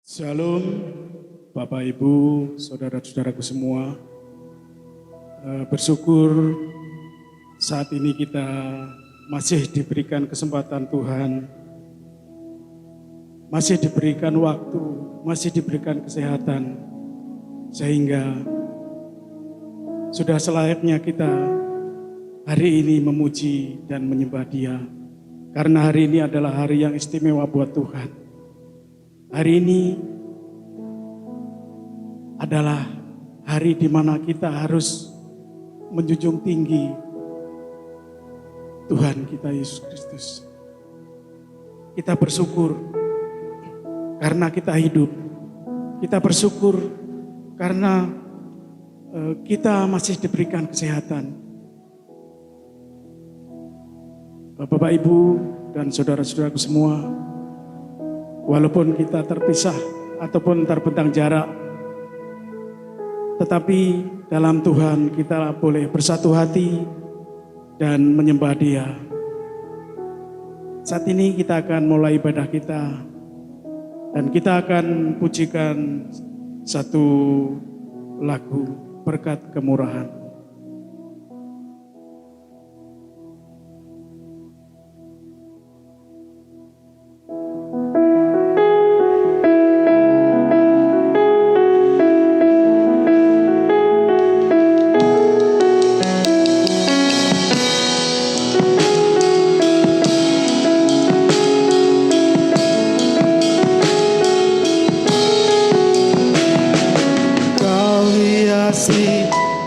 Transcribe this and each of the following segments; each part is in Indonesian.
Shalom, Bapak Ibu, saudara-saudaraku semua. Bersyukur saat ini kita masih diberikan kesempatan Tuhan, masih diberikan waktu, masih diberikan kesehatan, sehingga sudah selayaknya kita hari ini memuji dan menyembah Dia. Karena hari ini adalah hari yang istimewa buat Tuhan. Hari ini adalah hari di mana kita harus menjunjung tinggi Tuhan kita Yesus Kristus. Kita bersyukur karena kita hidup. Kita bersyukur karena kita masih diberikan kesehatan. Bapak, Ibu, dan saudara-saudaraku semua, walaupun kita terpisah ataupun terbentang jarak, tetapi dalam Tuhan kita boleh bersatu hati dan menyembah Dia. Saat ini kita akan mulai ibadah kita dan kita akan pujikan satu lagu Berkat Kemurahan.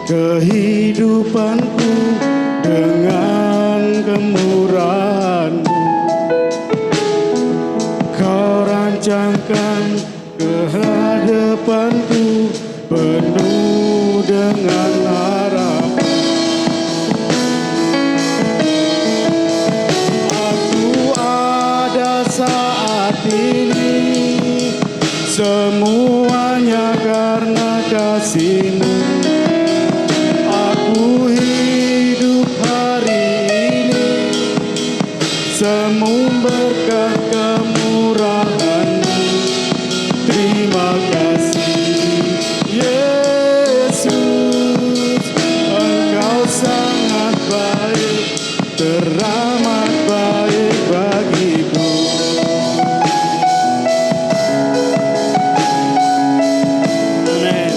Kehidupanku dengan kemurahan-Mu, Kau rancangkan kehadapanku penuh dengan harapan. Aku ada saat ini semuanya karena kasih-Mu. Semua berkat kemurahan-Mu. Terima kasih Yesus, Engkau sangat baik, teramat baik bagiku. Amin.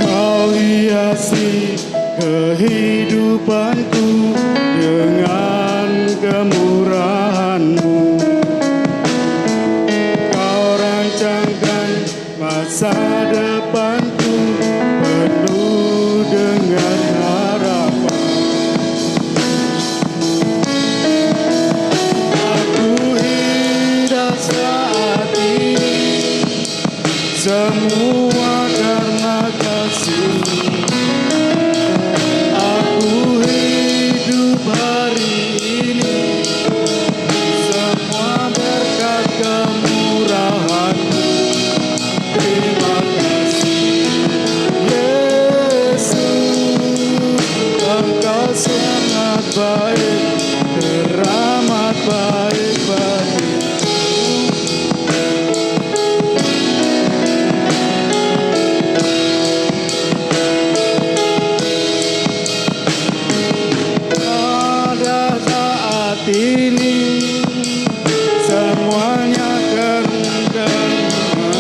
Kau hiasi kehidupanku dengan kemurahan-Mu. Kau rancangkan masa depanku penuh dengan harapan. Aku hidup saat ini semua karena kasih-Mu. Baik, teramat baik bagiku. Pada saat ini semuanya kehendak-Mu.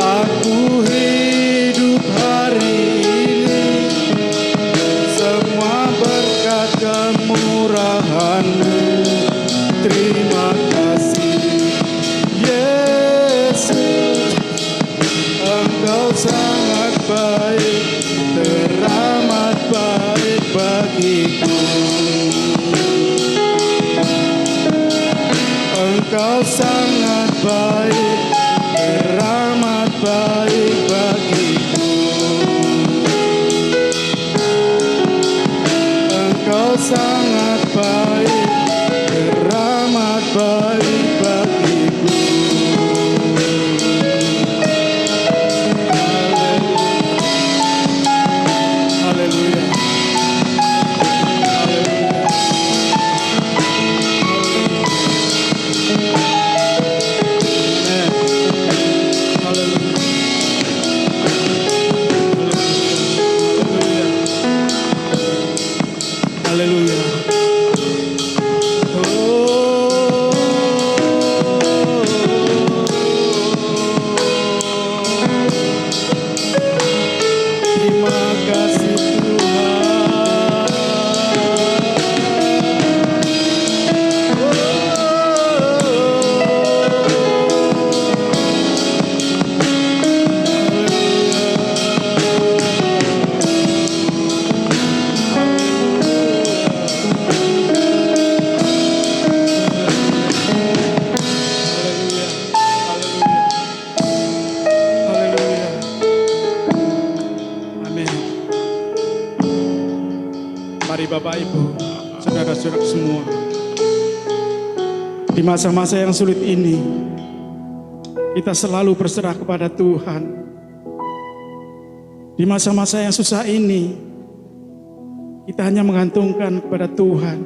Aku hidup hari ini semua berkat kemurahan-Mu. Terima kasih Yesus, Engkau sangat baik, teramat baik bagiku. Engkau sangat baik, teramat baik bagiku. Engkau sangat baik, teramat baik bagiku. Haleluya. Haleluya. Mari Bapak Ibu, saudara-saudara semua, di masa-masa yang sulit ini, kita selalu berserah kepada Tuhan. Di masa-masa yang susah ini, kita hanya menggantungkan kepada Tuhan.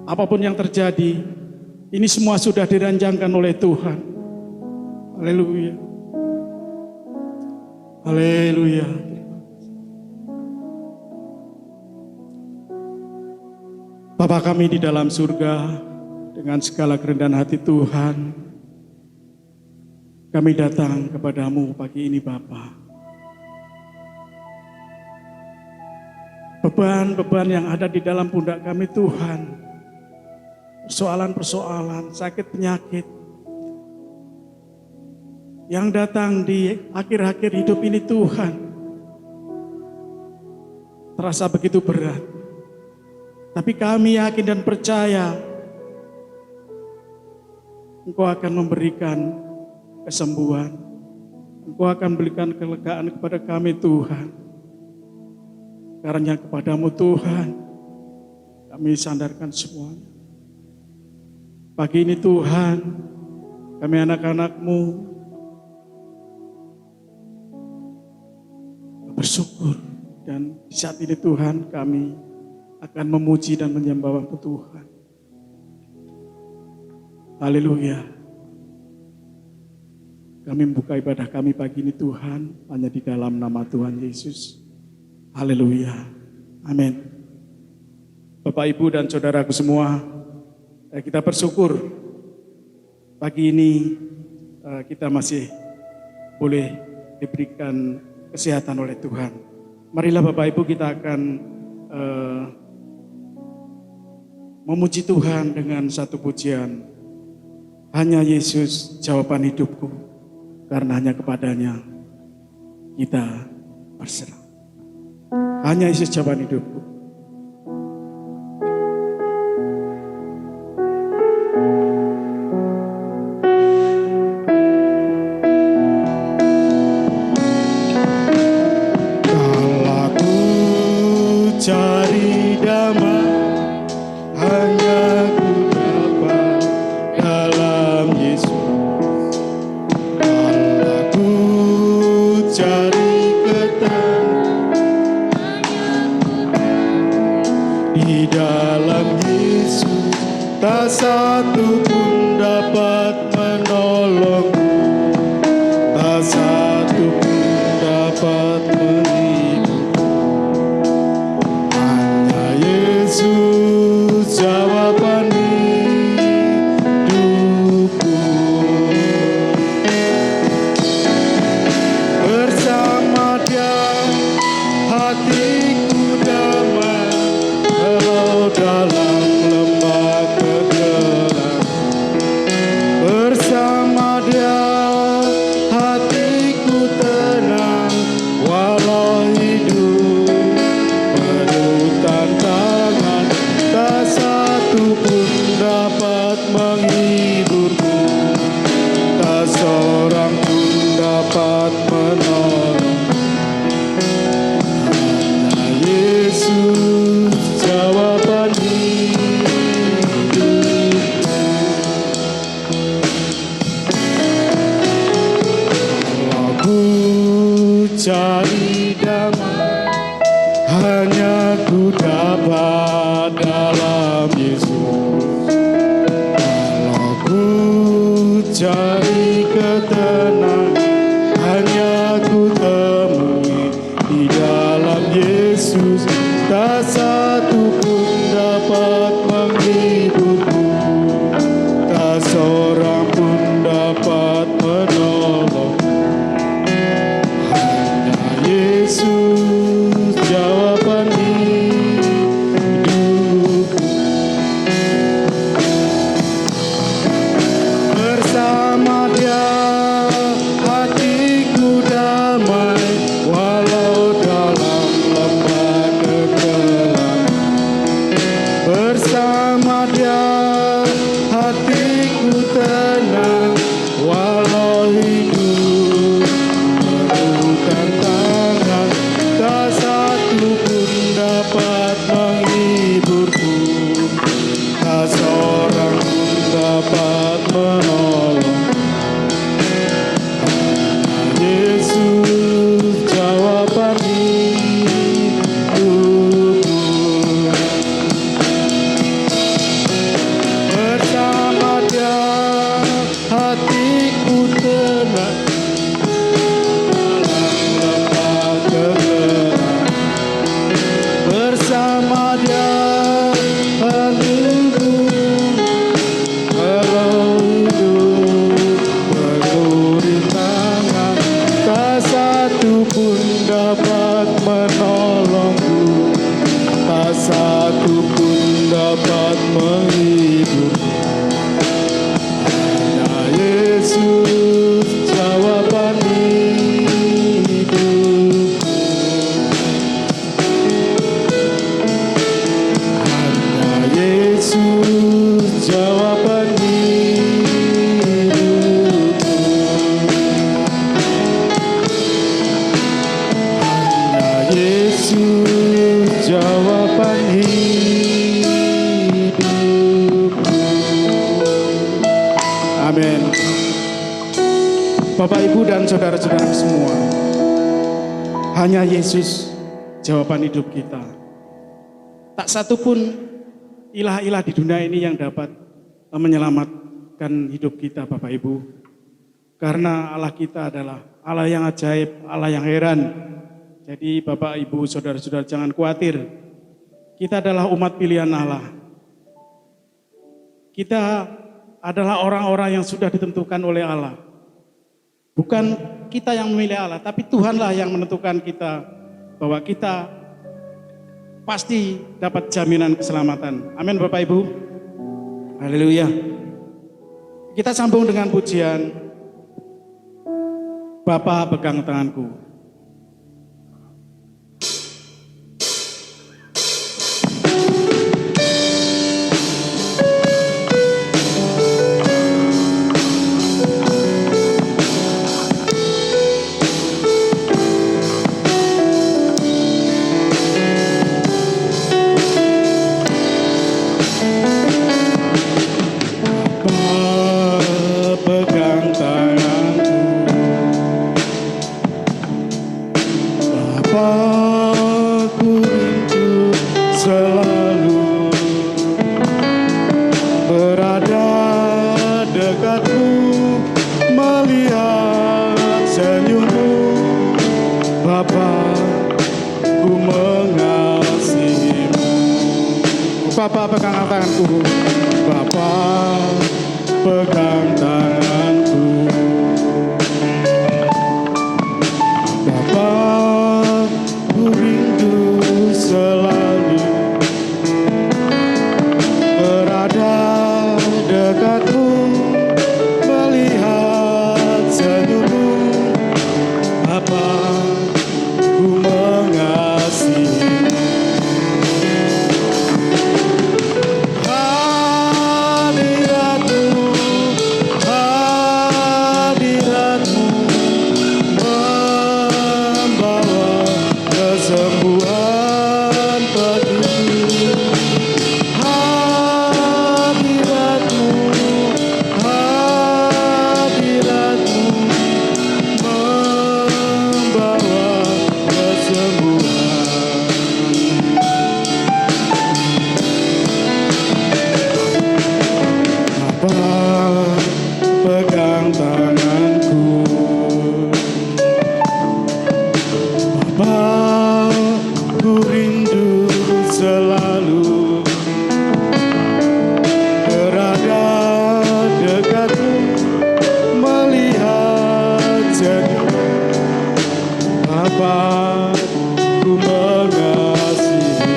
Apapun yang terjadi, ini semua sudah diranjangkan oleh Tuhan. Haleluya. Haleluya. Bapa kami di dalam surga, dengan segala kerendahan hati Tuhan, kami datang kepadamu pagi ini Bapa. Beban-beban yang ada di dalam pundak kami Tuhan, persoalan-persoalan, sakit penyakit, yang datang di akhir-akhir hidup ini Tuhan, terasa begitu berat. Tapi kami yakin dan percaya Engkau akan memberikan kesembuhan. Engkau akan berikan kelegaan kepada kami Tuhan. Karena kepadamu Tuhan, kami sandarkan semuanya. Pagi ini Tuhan, kami anak-anak-Mu bersyukur. Dan di saat ini Tuhan kami akan memuji dan menyembah-Mu Tuhan. Haleluya. Kami membuka ibadah kami pagi ini Tuhan, hanya di dalam nama Tuhan Yesus. Haleluya. Amin. Bapak, Ibu, dan saudaraku semua, kita bersyukur pagi ini kita masih boleh diberikan kesehatan oleh Tuhan. Marilah Bapak Ibu kita akan memuji Tuhan dengan satu pujian. Hanya Yesus jawaban hidupku, karena hanya kepadanya kita berserah. Hanya Yesus jawaban hidupku. Kalau ku cari damai, hanya ku dapat dalam Yesus. Kalau ku cari ketenangan di dalam Yesus, tak satu pun dapat menolongku, tak satu pun dapat menghiburku. Hanya Yesus jawaban hidupku. Bersama Dia hatiku damai, walau dalam lembah kegelapan. Bersama Dia hatiku tenang, walau hidup penuh tantangan, tak satu pun dapat menghiburku, tak seorang pun dapat menolong. Hanya Yesus jawaban hidupku. Kalau ku cari damai, hanya ku dapat dalam Yesus. Kalau ku cari ketenangan, hanya ku temui di dalam Yesus. Tak satu pun dapat menghiburku, tak seorang pun dapat menolong. Hanya Yesus jawaban hidupku. Bersama Dia hatiku damai, walau dalam lembah kegelapan. Yesus jawaban hidupku. Amin. Bapak, Ibu, dan saudara-saudara semua, hanya Yesus jawaban hidup kita. Tak satu pun ilah-ilah di dunia ini yang dapat menyelamatkan hidup kita, Bapak Ibu. Karena Allah kita adalah Allah yang ajaib, Allah yang heran. Jadi Bapak, Ibu, saudara-saudara, jangan khawatir. Kita adalah umat pilihan Allah. Kita adalah orang-orang yang sudah ditentukan oleh Allah. Bukan kita yang memilih Allah, tapi Tuhanlah yang menentukan kita bahwa kita pasti dapat jaminan keselamatan. Amin, Bapak Ibu. Haleluya. Kita sambung dengan pujian Bapa pegang tanganku. Bapa pegang tanganku, Bapa pegang tanganku, Bapa ku rindu selalu berada dekatmu, melihat senyummu, Bapa ku mengasihi. Pegang tanganku, Bapa, ku rindu selalu berada dekatmu, melihat senyummu, Bapa, ku mengasihi.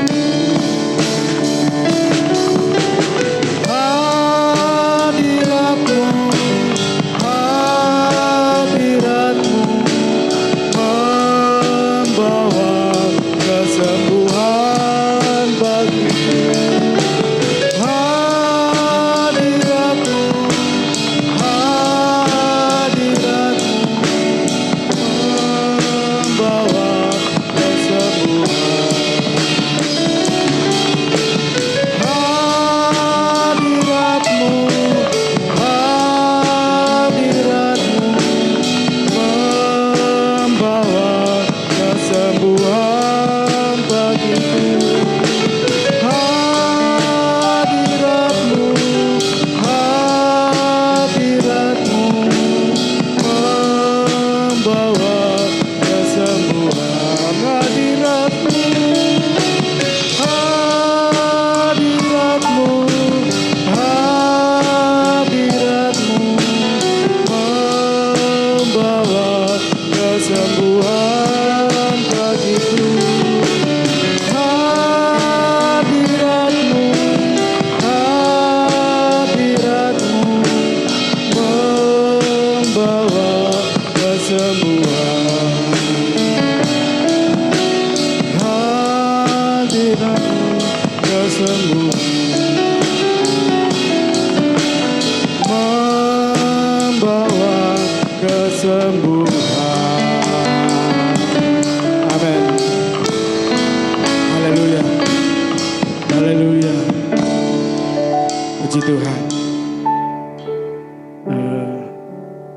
Puji Tuhan.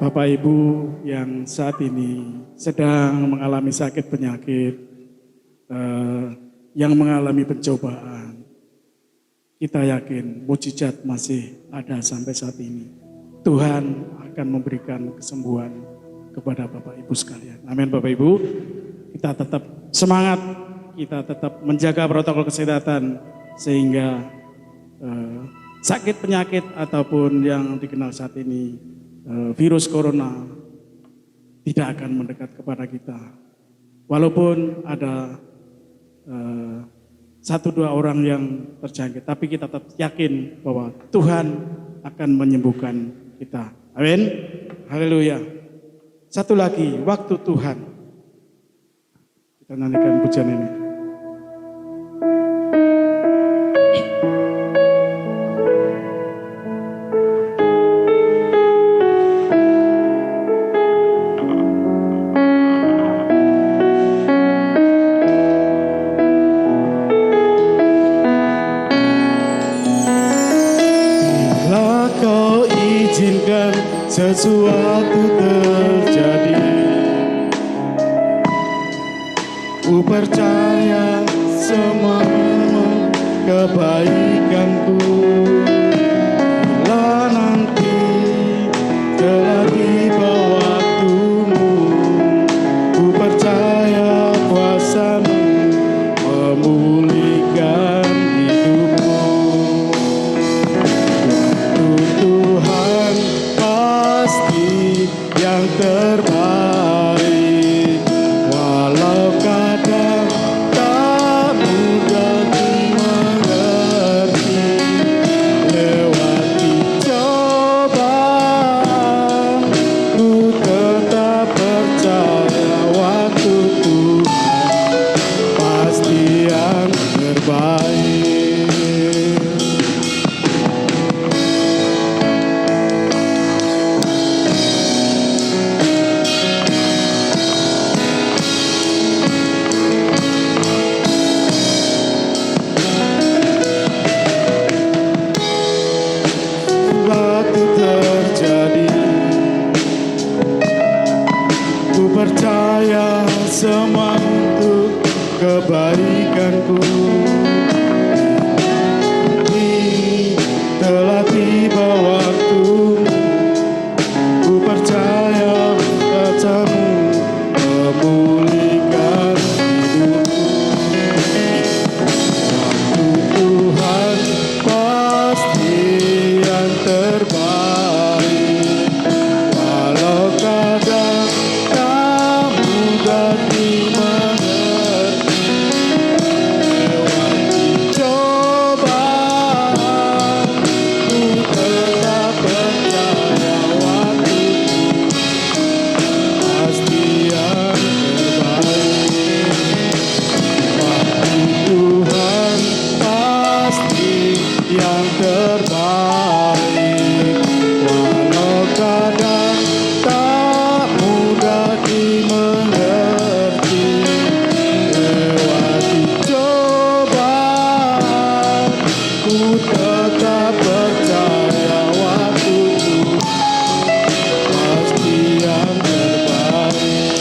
Bapak Ibu yang saat ini sedang mengalami sakit penyakit, yang mengalami pencobaan, kita yakin mujizat masih ada sampai saat ini. Tuhan akan memberikan kesembuhan kepada Bapak Ibu sekalian. Amin Bapak Ibu. Kita tetap semangat, kita tetap menjaga protokol kesehatan sehingga sakit penyakit ataupun yang dikenal saat ini virus corona tidak akan mendekat kepada kita. Walaupun ada 1-2 orang yang terjangkit, tapi kita tetap yakin bahwa Tuhan akan menyembuhkan kita. Amin. Haleluya. Satu lagi, waktu Tuhan. Kita nyanyikan pujian ini. Sesuatu terjadi, ku percaya semua kebaikanku. Bila nanti telah tiba waktumu, ku percaya kuasa-Mu memulihkan hidupmu. Waktu Tuhan pasti yang terbaik, walau kadang tak mudah dimengerti. Lewati cobaan, ku tetap percaya waktu Tuhan pasti yang terbaik. Percaya semua untuk kebaikanku. Telah tiba waktu, ku percaya kata-Mu memulihkan hidupku. Waktu Tuhan pasti yang terbaik, walau kadang dimengerti. Lewati cobaan, ku tetap percaya waktu pasti yang terbaik. Waktu Tuhan pasti yang terbaik, walau kadang tak mudah dimengerti. Lewati cobaan, ku tetap percaya waktu pasti yang terbaik.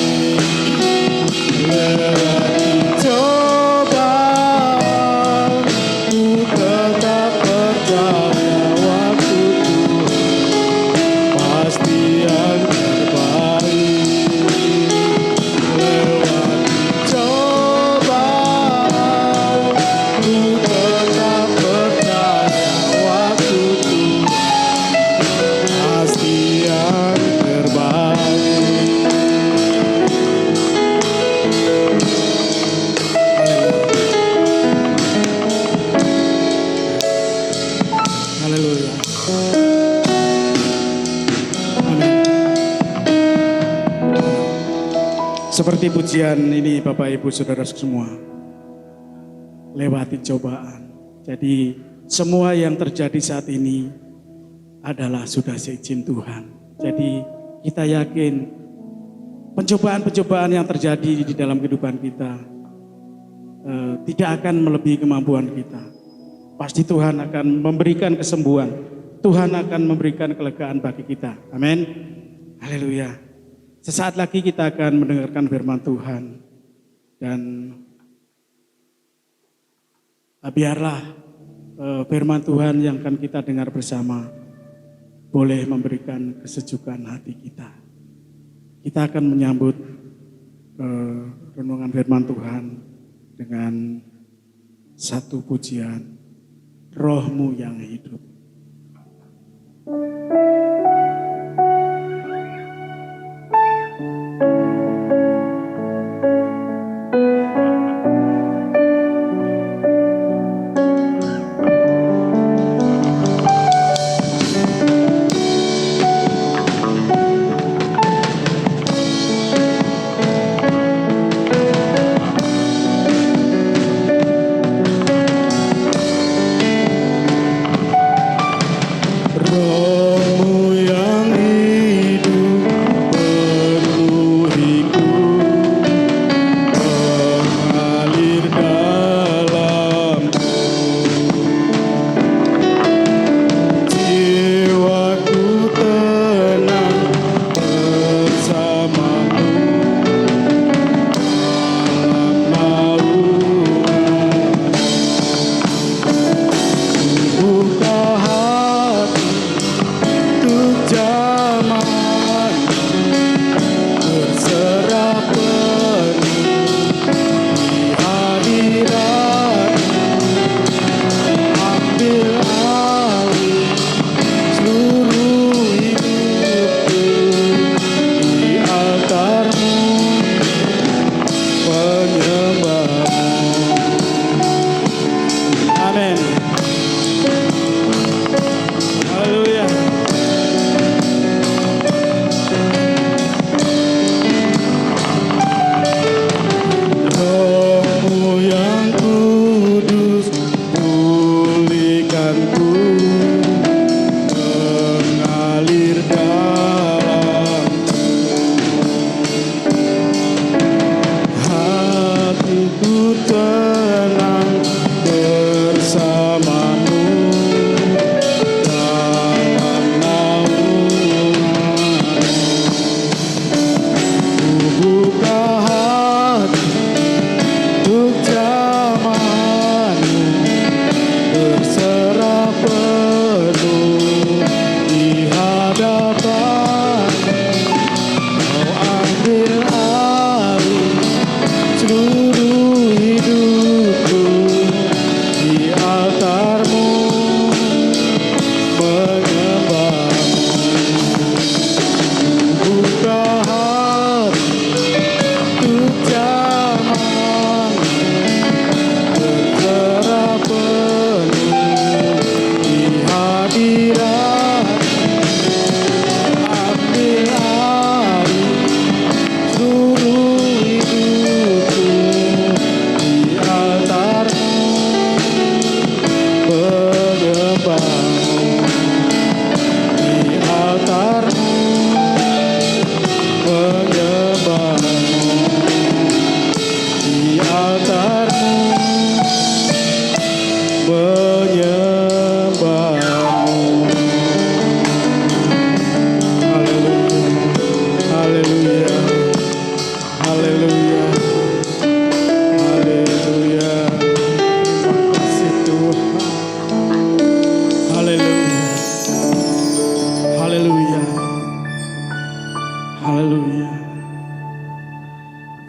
Lewati cobaan, ku tetap percaya waktu pasti yang terbaik. Lewati cobaan, ku tetap percaya waktu pasti yang terbaik. Haleluya. Amin. Seperti pujian ini Bapak Ibu Saudara semua, lewati cobaan. Jadi semua yang terjadi saat ini adalah sudah seizin Tuhan. Jadi kita yakin pencobaan-pencobaan yang terjadi di dalam kehidupan kita tidak akan melebihi kemampuan kita. pasti Tuhan akan memberikan kesembuhan. Tuhan akan memberikan kelegaan bagi kita. Amin. Haleluya. Sesaat lagi kita akan mendengarkan firman Tuhan. Dan biarlah firman Tuhan yang akan kita dengar bersama boleh memberikan kesejukan hati kita. Kita akan menyambut renungan firman Tuhan dengan satu pujian, Roh-Mu yang hidup.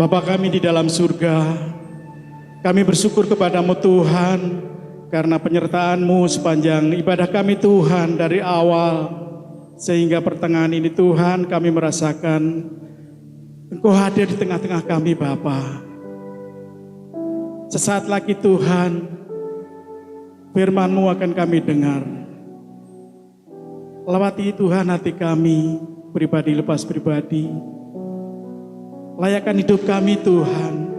Bapa kami di dalam surga, kami bersyukur kepadamu Tuhan, karena penyertaan-Mu sepanjang ibadah kami Tuhan dari awal sehingga pertengahan ini Tuhan kami merasakan Engkau hadir di tengah-tengah kami Bapa. Sesaat lagi Tuhan, firman-Mu akan kami dengar. Lawati Tuhan hati kami, pribadi lepas pribadi. Layakkan hidup kami Tuhan,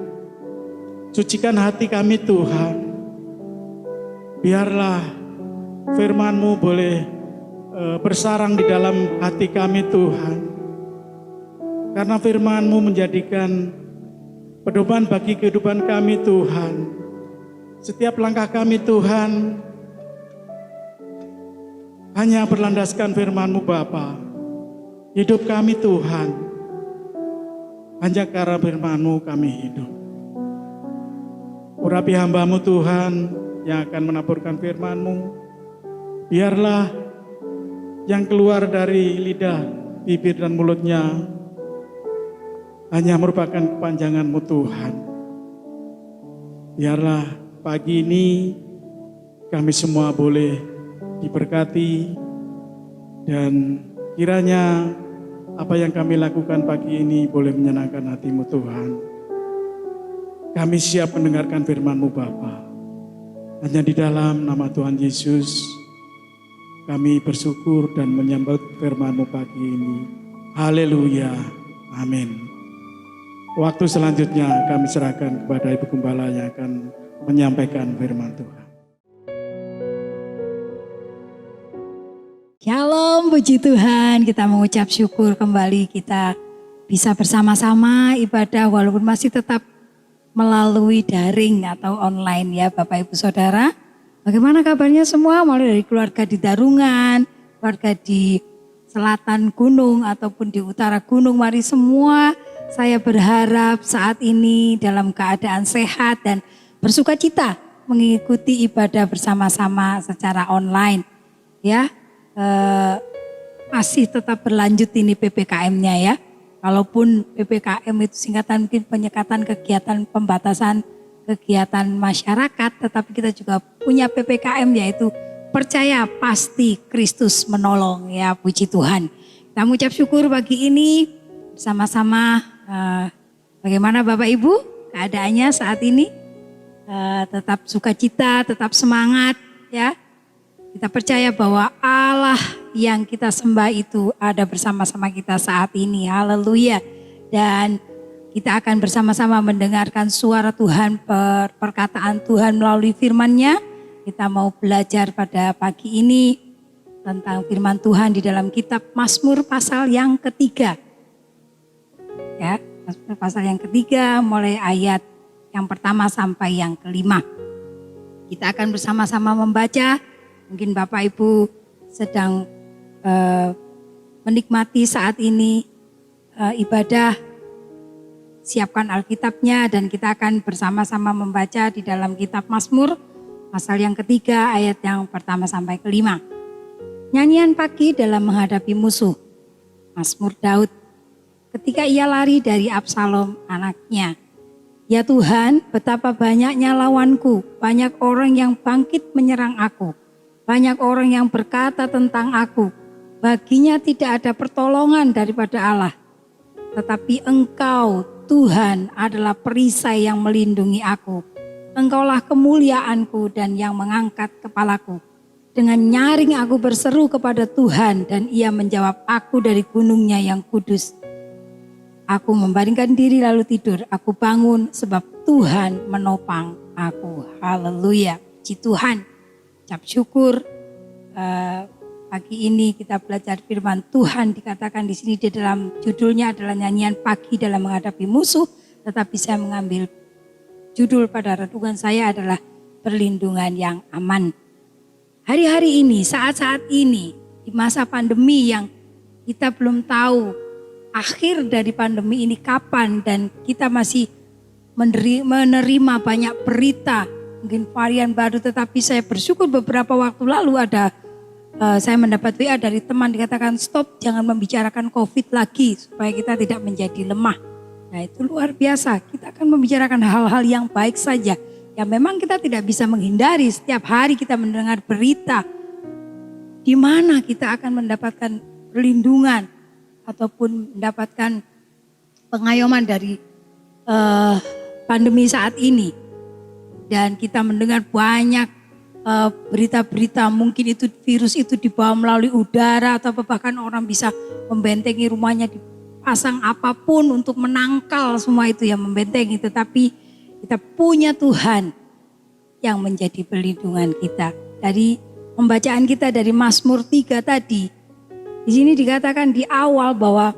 sucikan hati kami Tuhan. Biarlah firman-Mu boleh bersarang di dalam hati kami Tuhan. Karena firman-Mu menjadikan pedoman bagi kehidupan kami Tuhan. Setiap langkah kami Tuhan hanya berlandaskan firman-Mu Bapa. Hidup kami Tuhan, hanya karena firman-Mu kami hidup. Urapi hamba-Mu Tuhan yang akan menaburkan firman-Mu. Biarlah yang keluar dari lidah, bibir dan mulutnya hanya merupakan kepanjangan-Mu Tuhan. Biarlah pagi ini kami semua boleh diberkati dan kiranya apa yang kami lakukan pagi ini boleh menyenangkan hati-Mu Tuhan. Kami siap mendengarkan firman-Mu Bapa. Hanya di dalam nama Tuhan Yesus kami bersyukur dan menyambut firman-Mu pagi ini. Haleluya. Amin. Waktu selanjutnya kami serahkan kepada Ibu Gembala yang akan menyampaikan firman Tuhan. Shalom, puji Tuhan. Kita mengucap syukur kembali kita bisa bersama-sama ibadah walaupun masih tetap melalui daring atau online ya Bapak Ibu Saudara. Bagaimana kabarnya semua? Mulai dari keluarga di Darungan, keluarga di selatan gunung ataupun di utara gunung. Mari semua, saya berharap saat ini dalam keadaan sehat dan bersuka cita mengikuti ibadah bersama-sama secara online. Ya, masih tetap berlanjut ini PPKM-nya ya. Walaupun PPKM itu singkatan mungkin penyekatan kegiatan pembatasan kegiatan masyarakat, tetapi kita juga punya PPKM yaitu percaya pasti Kristus menolong ya, puji Tuhan. Kita mengucap syukur pagi ini bersama-sama. Bagaimana Bapak Ibu keadaannya saat ini? Tetap sukacita, tetap semangat ya. Kita percaya bahwa Allah yang kita sembah itu ada bersama-sama kita saat ini. Haleluya. Dan kita akan bersama-sama mendengarkan suara Tuhan, perkataan Tuhan melalui firman-Nya. Kita mau belajar pada pagi ini tentang firman Tuhan di dalam kitab Mazmur pasal yang ketiga. Ya, pasal yang ketiga mulai ayat yang pertama sampai yang kelima. Kita akan bersama-sama membaca. Mungkin Bapak Ibu sedang menikmati saat ini ibadah, siapkan Alkitabnya dan kita akan bersama-sama membaca di dalam kitab Mazmur pasal yang ketiga ayat yang pertama sampai kelima. Nyanyian pagi dalam menghadapi musuh. Mazmur Daud. Ketika ia lari dari Absalom anaknya. Ya Tuhan, betapa banyaknya lawanku, banyak orang yang bangkit menyerang aku. Banyak orang yang berkata tentang aku, baginya tidak ada pertolongan daripada Allah. Tetapi Engkau, Tuhan, adalah perisai yang melindungi aku. Engkaulah kemuliaanku dan yang mengangkat kepalaku. Dengan nyaring aku berseru kepada Tuhan dan ia menjawab aku dari gunungnya yang kudus. Aku membaringkan diri lalu tidur, aku bangun sebab Tuhan menopang aku. Haleluya, puji Tuhan. Ucap syukur pagi ini kita belajar firman Tuhan, dikatakan di sini di dalam judulnya adalah nyanyian pagi dalam menghadapi musuh, tetapi saya mengambil judul pada renungan saya adalah perlindungan yang aman. Hari-hari ini, saat-saat ini, di masa pandemi yang kita belum tahu akhir dari pandemi ini kapan dan kita masih menerima banyak berita, mungkin varian baru, tetapi saya bersyukur beberapa waktu lalu saya mendapat WA dari teman dikatakan stop, jangan membicarakan COVID lagi supaya kita tidak menjadi lemah. Nah itu luar biasa, kita akan membicarakan hal-hal yang baik saja. Ya memang kita tidak bisa menghindari, setiap hari kita mendengar berita di mana kita akan mendapatkan perlindungan ataupun mendapatkan pengayoman dari pandemi saat ini. Dan kita mendengar banyak berita-berita, mungkin itu virus itu dibawa melalui udara atau bahkan orang bisa membentengi rumahnya, dipasang apapun untuk menangkal semua itu yang membentengi. Tetapi kita punya Tuhan yang menjadi perlindungan kita. Dari pembacaan kita dari Mazmur 3 tadi, di sini dikatakan di awal bahwa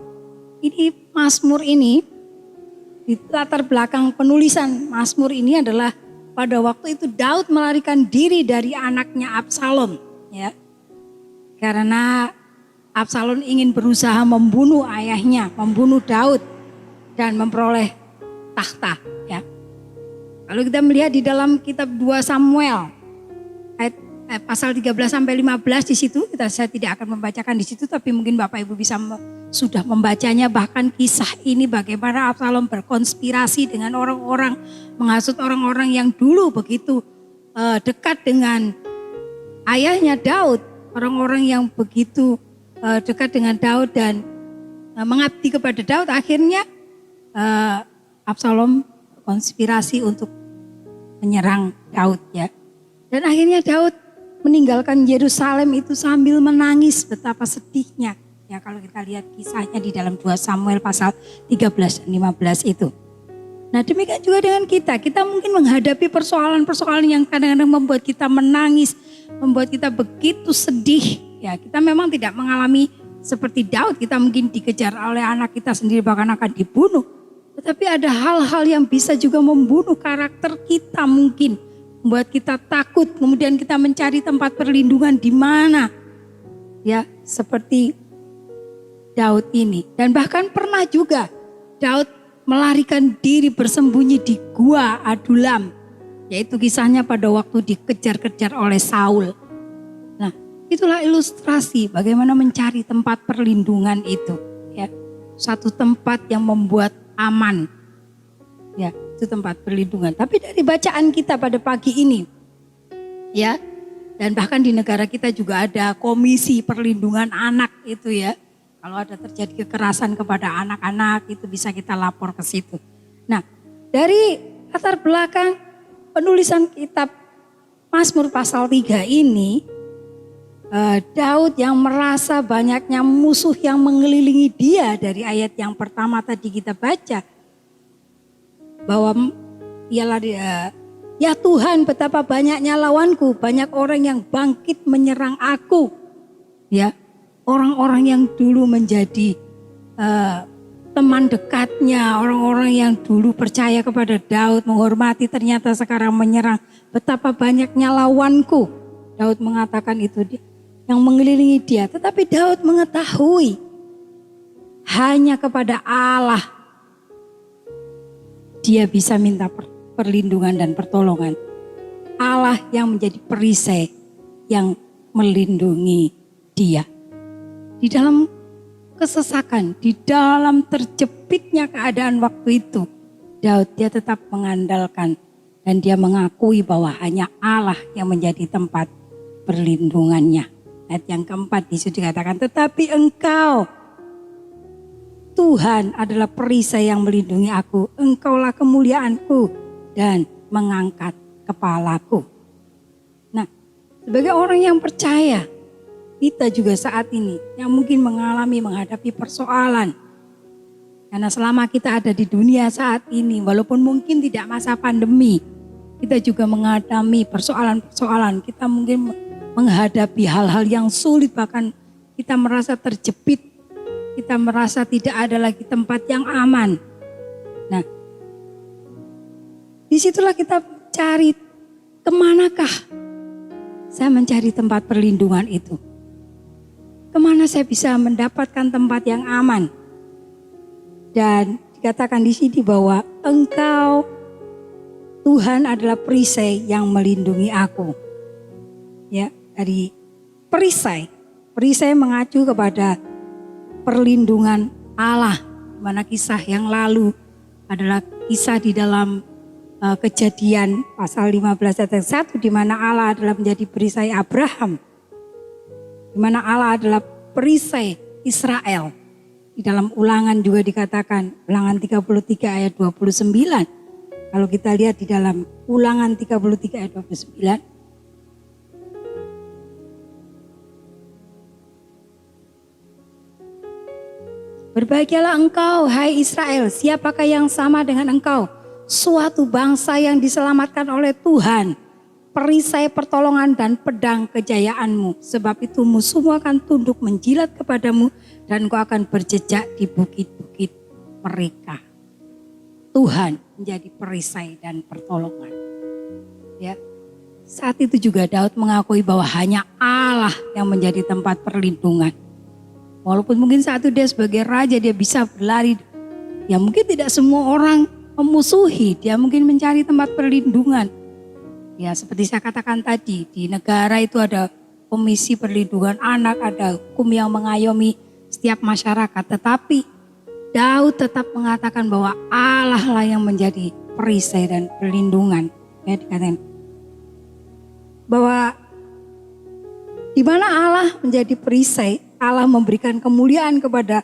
ini Mazmur ini, di latar belakang penulisan Mazmur ini adalah pada waktu itu Daud melarikan diri dari anaknya Absalom. Ya. Karena Absalom ingin berusaha membunuh ayahnya, membunuh Daud dan memperoleh tahta, ya. Kalau kita melihat di dalam kitab 2 Samuel ayat pasal 13 sampai 15 di situ, saya tidak akan membacakan di situ, tapi mungkin Bapak Ibu bisa sudah membacanya. Bahkan kisah ini bagaimana Absalom berkonspirasi dengan orang-orang, menghasut orang-orang yang dulu begitu dekat dengan ayahnya Daud, orang-orang yang begitu dekat dengan Daud dan mengabdi kepada Daud. Akhirnya Absalom konspirasi untuk menyerang Daud, ya. Dan akhirnya Daud meninggalkan Yerusalem itu sambil menangis, betapa sedihnya. Ya, kalau kita lihat kisahnya di dalam 2 Samuel pasal 13 dan 15 itu. Nah, demikian juga dengan kita. Kita mungkin menghadapi persoalan-persoalan yang kadang-kadang membuat kita menangis, membuat kita begitu sedih. Ya, kita memang tidak mengalami seperti Daud, kita mungkin dikejar oleh anak kita sendiri, bahkan akan dibunuh. Tetapi ada hal-hal yang bisa juga membunuh karakter kita mungkin. Membuat kita takut, kemudian kita mencari tempat perlindungan di mana. Ya, seperti Daud ini. Dan bahkan pernah juga Daud melarikan diri bersembunyi di gua Adulam. Yaitu kisahnya pada waktu dikejar-kejar oleh Saul. Nah, itulah ilustrasi bagaimana mencari tempat perlindungan itu. Ya, satu tempat yang membuat aman. Ya, itu tempat perlindungan. Tapi dari bacaan kita pada pagi ini, ya, dan bahkan di negara kita juga ada komisi perlindungan anak itu, ya. Kalau ada terjadi kekerasan kepada anak-anak itu bisa kita lapor ke situ. Nah, dari latar belakang penulisan kitab Mazmur pasal 3 ini, Daud yang merasa banyaknya musuh yang mengelilingi dia, dari ayat yang pertama tadi kita baca, bahwa ialah ya Tuhan, betapa banyaknya lawanku, banyak orang yang bangkit menyerang aku. Ya, orang-orang yang dulu menjadi teman dekatnya, orang-orang yang dulu percaya kepada Daud, menghormati, ternyata sekarang menyerang. Betapa banyaknya lawanku. Daud mengatakan itu yang mengelilingi dia. Tetapi Daud mengetahui hanya kepada Allah dia bisa minta perlindungan dan pertolongan. Allah yang menjadi perisai yang melindungi dia. Di dalam kesesakan, di dalam terjepitnya keadaan waktu itu, Daud dia tetap mengandalkan dan dia mengakui bahwa hanya Allah yang menjadi tempat perlindungannya. Ayat yang keempat di situ dikatakan, tetapi engkau Tuhan adalah perisai yang melindungi aku. Engkaulah kemuliaanku dan mengangkat kepalaku. Nah, sebagai orang yang percaya, kita juga saat ini yang mungkin menghadapi persoalan. Karena selama kita ada di dunia saat ini, walaupun mungkin tidak masa pandemi, kita juga menghadapi persoalan-persoalan. Kita mungkin menghadapi hal-hal yang sulit, bahkan kita merasa terjepit. Kita merasa tidak ada lagi tempat yang aman. Nah, disitulah kita cari, kemanakah saya mencari tempat perlindungan itu? Kemana saya bisa mendapatkan tempat yang aman? Dan dikatakan di sini bahwa engkau Tuhan adalah perisai yang melindungi aku. Ya, dari perisai mengacu kepada perlindungan Allah. Mana kisah yang lalu adalah kisah di dalam Kejadian pasal 15 ayat 1, di mana Allah adalah menjadi perisai Abraham, di mana Allah adalah perisai Israel. Di dalam Ulangan juga dikatakan, Ulangan 33 ayat 29. Kalau kita lihat di dalam Ulangan 33 ayat 29, berbahagialah engkau, hai Israel, siapakah yang sama dengan engkau? Suatu bangsa yang diselamatkan oleh Tuhan, perisai pertolongan dan pedang kejayaanmu. Sebab itu musuhmu akan tunduk menjilat kepadamu dan kau akan berjejak di bukit-bukit mereka. Tuhan menjadi perisai dan pertolongan. Ya, saat itu juga Daud mengakui bahwa hanya Allah yang menjadi tempat perlindungan. Walaupun mungkin saat itu dia sebagai raja dia bisa berlari. Ya mungkin tidak semua orang memusuhi, dia mungkin mencari tempat perlindungan. Ya seperti saya katakan tadi, di negara itu ada komisi perlindungan anak, ada hukum yang mengayomi setiap masyarakat. Tetapi Daud tetap mengatakan bahwa Allah lah yang menjadi perisai dan perlindungan. Ya dikatakan bahwa di mana Allah menjadi perisai, Allah memberikan kemuliaan kepada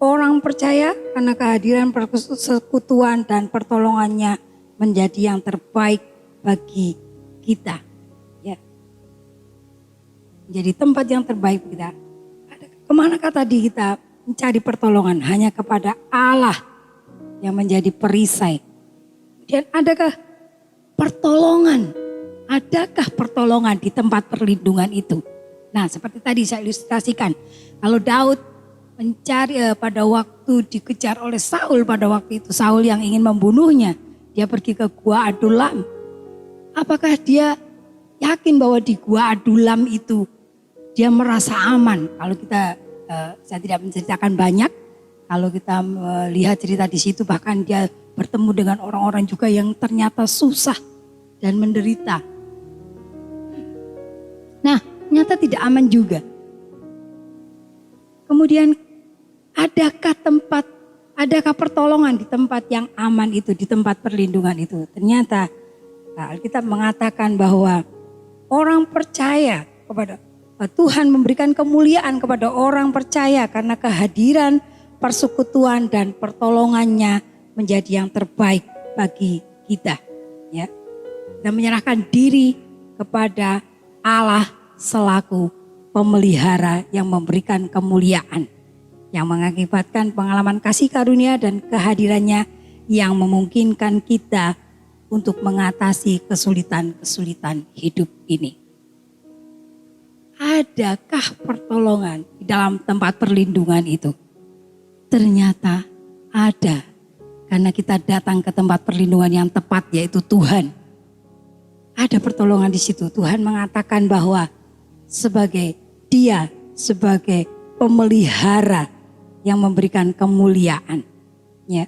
orang percaya karena kehadiran persekutuan dan pertolongannya menjadi yang terbaik bagi kita. Ya. Menjadi tempat yang terbaik kita. Kemanakah tadi kita mencari pertolongan? Hanya kepada Allah yang menjadi perisai. Dan adakah pertolongan? Adakah pertolongan di tempat perlindungan itu? Nah seperti tadi saya ilustrasikan. Kalau Daud mencari pada waktu dikejar oleh Saul pada waktu itu. Saul yang ingin membunuhnya. Dia pergi ke Gua Adulam. Apakah dia yakin bahwa di Gua Adulam itu dia merasa aman? Kalau kita, saya tidak menceritakan banyak. Kalau kita melihat cerita di situ bahkan dia bertemu dengan orang-orang juga yang ternyata susah dan menderita. Nah, ternyata tidak aman juga. Kemudian adakah pertolongan di tempat yang aman itu, di tempat perlindungan itu? Ternyata Alkitab mengatakan bahwa orang percaya kepada Tuhan memberikan kemuliaan kepada orang percaya karena kehadiran persekutuan dan pertolongannya menjadi yang terbaik bagi kita. Ya, kita menyerahkan diri kepada Allah selaku pemelihara yang memberikan kemuliaan, yang mengakibatkan pengalaman kasih karunia dan kehadirannya yang memungkinkan kita untuk mengatasi kesulitan-kesulitan hidup ini. Adakah pertolongan di dalam tempat perlindungan itu? Ternyata ada, karena kita datang ke tempat perlindungan yang tepat, yaitu Tuhan. Ada pertolongan di situ. Tuhan mengatakan bahwa Dia sebagai pemelihara yang memberikan kemuliaan. Ya.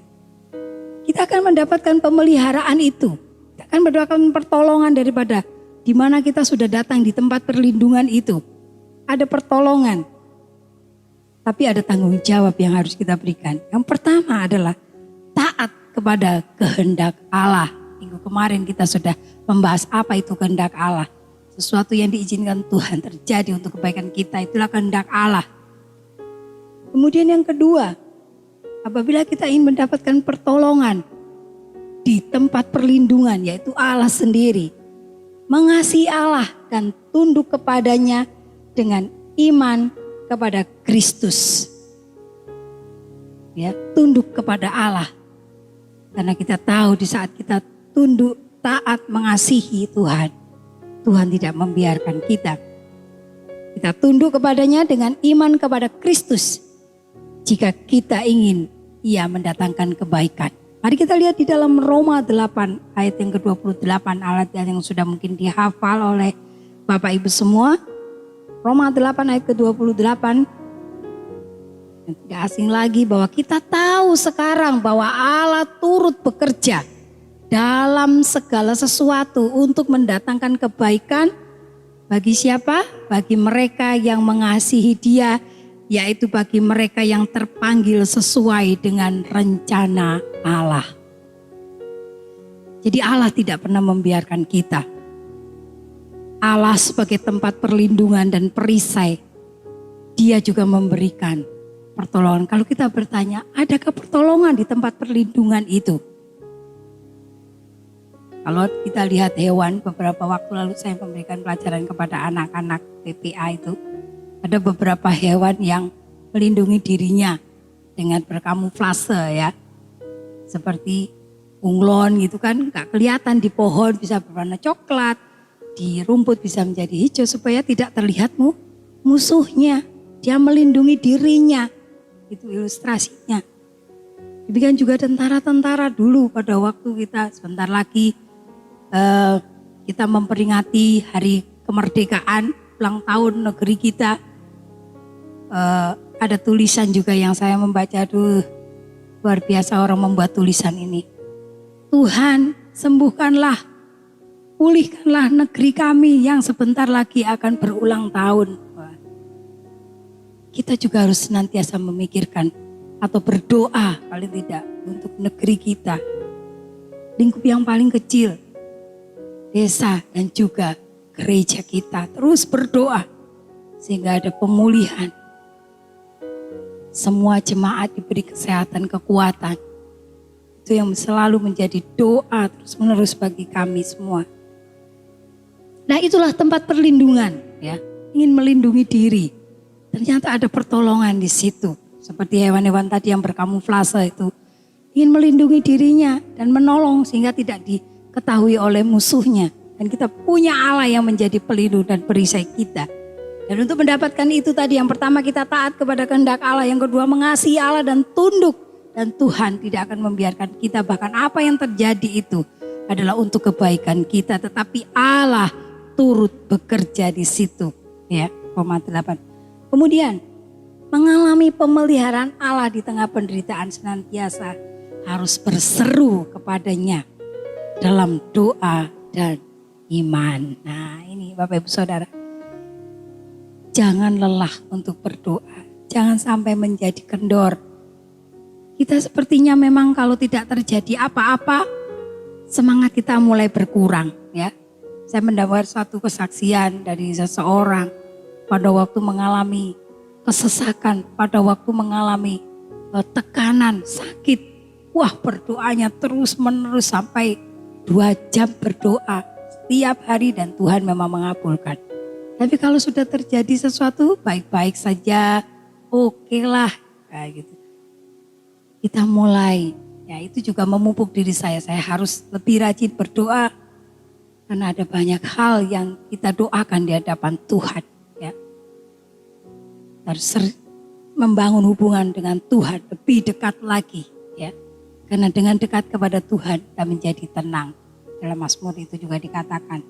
Kita akan mendapatkan pemeliharaan itu. Kita akan mendapatkan pertolongan daripada di mana kita sudah datang di tempat perlindungan itu. Ada pertolongan. Tapi ada tanggung jawab yang harus kita berikan. Yang pertama adalah taat kepada kehendak Allah. Minggu kemarin kita sudah membahas apa itu kehendak Allah. Sesuatu yang diizinkan Tuhan terjadi untuk kebaikan kita, itulah kehendak Allah. Kemudian yang kedua, apabila kita ingin mendapatkan pertolongan di tempat perlindungan, yaitu Allah sendiri, mengasihi Allah dan tunduk kepadanya dengan iman kepada Kristus. Ya, tunduk kepada Allah. Karena kita tahu di saat kita tunduk, taat, mengasihi Tuhan, Tuhan tidak membiarkan kita. Kita tunduk kepadanya dengan iman kepada Kristus. Jika kita ingin Ia mendatangkan kebaikan. Mari kita lihat di dalam Roma 8 ayat yang ke-28, ayat yang sudah mungkin dihafal oleh Bapak Ibu semua. Roma 8 ayat ke-28. Tidak asing lagi bahwa kita tahu sekarang bahwa Allah turut bekerja dalam segala sesuatu untuk mendatangkan kebaikan bagi siapa? Bagi mereka yang mengasihi Dia, yaitu bagi mereka yang terpanggil sesuai dengan rencana Allah. Jadi Allah tidak pernah membiarkan kita. Allah sebagai tempat perlindungan dan perisai, Dia juga memberikan pertolongan. Kalau kita bertanya, adakah pertolongan di tempat perlindungan itu? Kalau kita lihat hewan, beberapa waktu lalu saya memberikan pelajaran kepada anak-anak PPA itu. Ada beberapa hewan yang melindungi dirinya dengan berkamuflase ya. Seperti bunglon gitu kan, gak kelihatan di pohon bisa berwarna coklat, di rumput bisa menjadi hijau supaya tidak terlihat musuhnya. Dia melindungi dirinya, itu ilustrasinya. Demikian juga tentara-tentara dulu pada waktu kita sebentar lagi kita memperingati hari kemerdekaan, ulang tahun negeri kita. Ada tulisan juga yang saya membaca, aduh luar biasa orang membuat tulisan ini. Tuhan sembuhkanlah, pulihkanlah negeri kami yang sebentar lagi akan berulang tahun. Wah. Kita juga harus senantiasa memikirkan atau berdoa paling tidak untuk negeri kita. Lingkup yang paling kecil, desa dan juga gereja kita terus berdoa sehingga ada pemulihan. Semua jemaat diberi kesehatan, kekuatan. Itu yang selalu menjadi doa terus menerus bagi kami semua. Nah, itulah tempat perlindungan, ya. Ingin melindungi diri. Ternyata ada pertolongan di situ. Seperti hewan-hewan tadi yang berkamuflase itu. Ingin melindungi dirinya dan menolong sehingga tidak diketahui oleh musuhnya. Dan kita punya Allah yang menjadi pelindung dan perisai kita. Dan untuk mendapatkan itu tadi, yang pertama kita taat kepada kehendak Allah. Yang kedua mengasihi Allah dan tunduk. Dan Tuhan tidak akan membiarkan kita, bahkan apa yang terjadi itu adalah untuk kebaikan kita. Tetapi Allah turut bekerja di situ. Ya, 8. Kemudian mengalami pemeliharaan Allah di tengah penderitaan senantiasa harus berseru kepadanya dalam doa dan iman. Nah ini Bapak Ibu Saudara, jangan lelah untuk berdoa, jangan sampai menjadi kendor. Kita sepertinya memang kalau tidak terjadi apa-apa, semangat kita mulai berkurang, ya. Saya mendapat suatu kesaksian dari seseorang pada waktu mengalami kesesakan, pada waktu mengalami tekanan, sakit. Wah, berdoanya terus menerus sampai 2 jam berdoa setiap hari dan Tuhan memang mengabulkan. Tapi kalau sudah terjadi sesuatu baik-baik saja, oke lah, kayak gitu. Kita mulai, ya itu juga memupuk diri saya harus lebih rajin berdoa. Karena ada banyak hal yang kita doakan di hadapan Tuhan. Ya. Harus membangun hubungan dengan Tuhan lebih dekat lagi. Ya. Karena dengan dekat kepada Tuhan kita menjadi tenang. Dalam Mazmur itu juga dikatakan.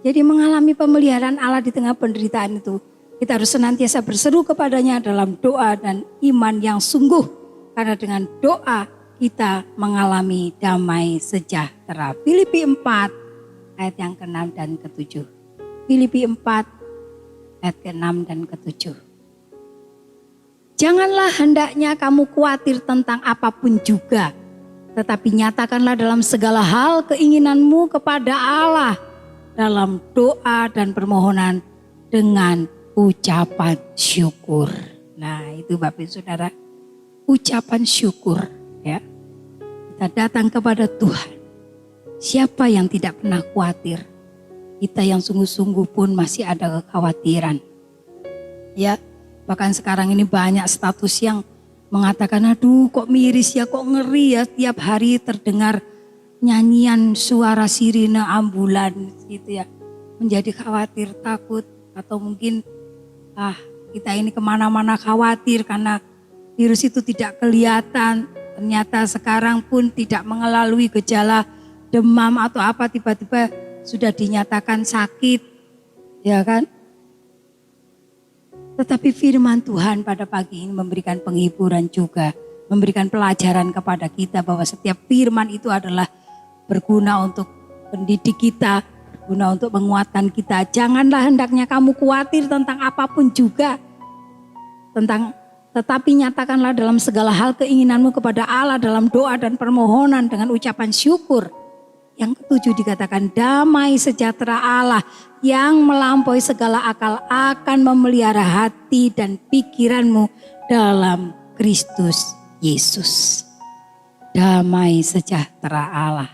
Jadi mengalami pemeliharaan Allah di tengah penderitaan itu, kita harus senantiasa berseru kepadanya dalam doa dan iman yang sungguh. Karena dengan doa kita mengalami damai sejahtera. Filipi 4 ayat yang ke-6 dan ke-7. Filipi 4 ayat ke-6 dan ke-7. Janganlah hendaknya kamu khawatir tentang apapun juga. Tetapi nyatakanlah dalam segala hal keinginanmu kepada Allah. Dalam doa dan permohonan dengan ucapan syukur. Nah itu Bapak Ibu Saudara. Ucapan syukur, ya. Kita datang kepada Tuhan. Siapa yang tidak pernah khawatir? Kita yang sungguh-sungguh pun masih ada kekhawatiran. Ya, bahkan sekarang ini banyak status yang mengatakan, aduh kok miris ya, kok ngeri ya, tiap hari terdengar nyanyian suara sirine ambulans gitu ya. Menjadi khawatir, takut, atau mungkin kita ini kemana-mana khawatir karena virus itu tidak kelihatan, ternyata sekarang pun tidak mengalami gejala demam atau apa, tiba-tiba sudah dinyatakan sakit, ya kan? Tetapi firman Tuhan pada pagi ini memberikan penghiburan juga, memberikan pelajaran kepada kita bahwa setiap firman itu adalah berguna untuk pendidik kita, berguna untuk menguatkan kita. Janganlah hendaknya kamu khawatir tentang apapun juga, tetapi nyatakanlah dalam segala hal keinginanmu kepada Allah dalam doa dan permohonan dengan ucapan syukur. Yang ke-7 dikatakan damai sejahtera Allah yang melampaui segala akal akan memelihara hati dan pikiranmu dalam Kristus Yesus. Damai sejahtera Allah.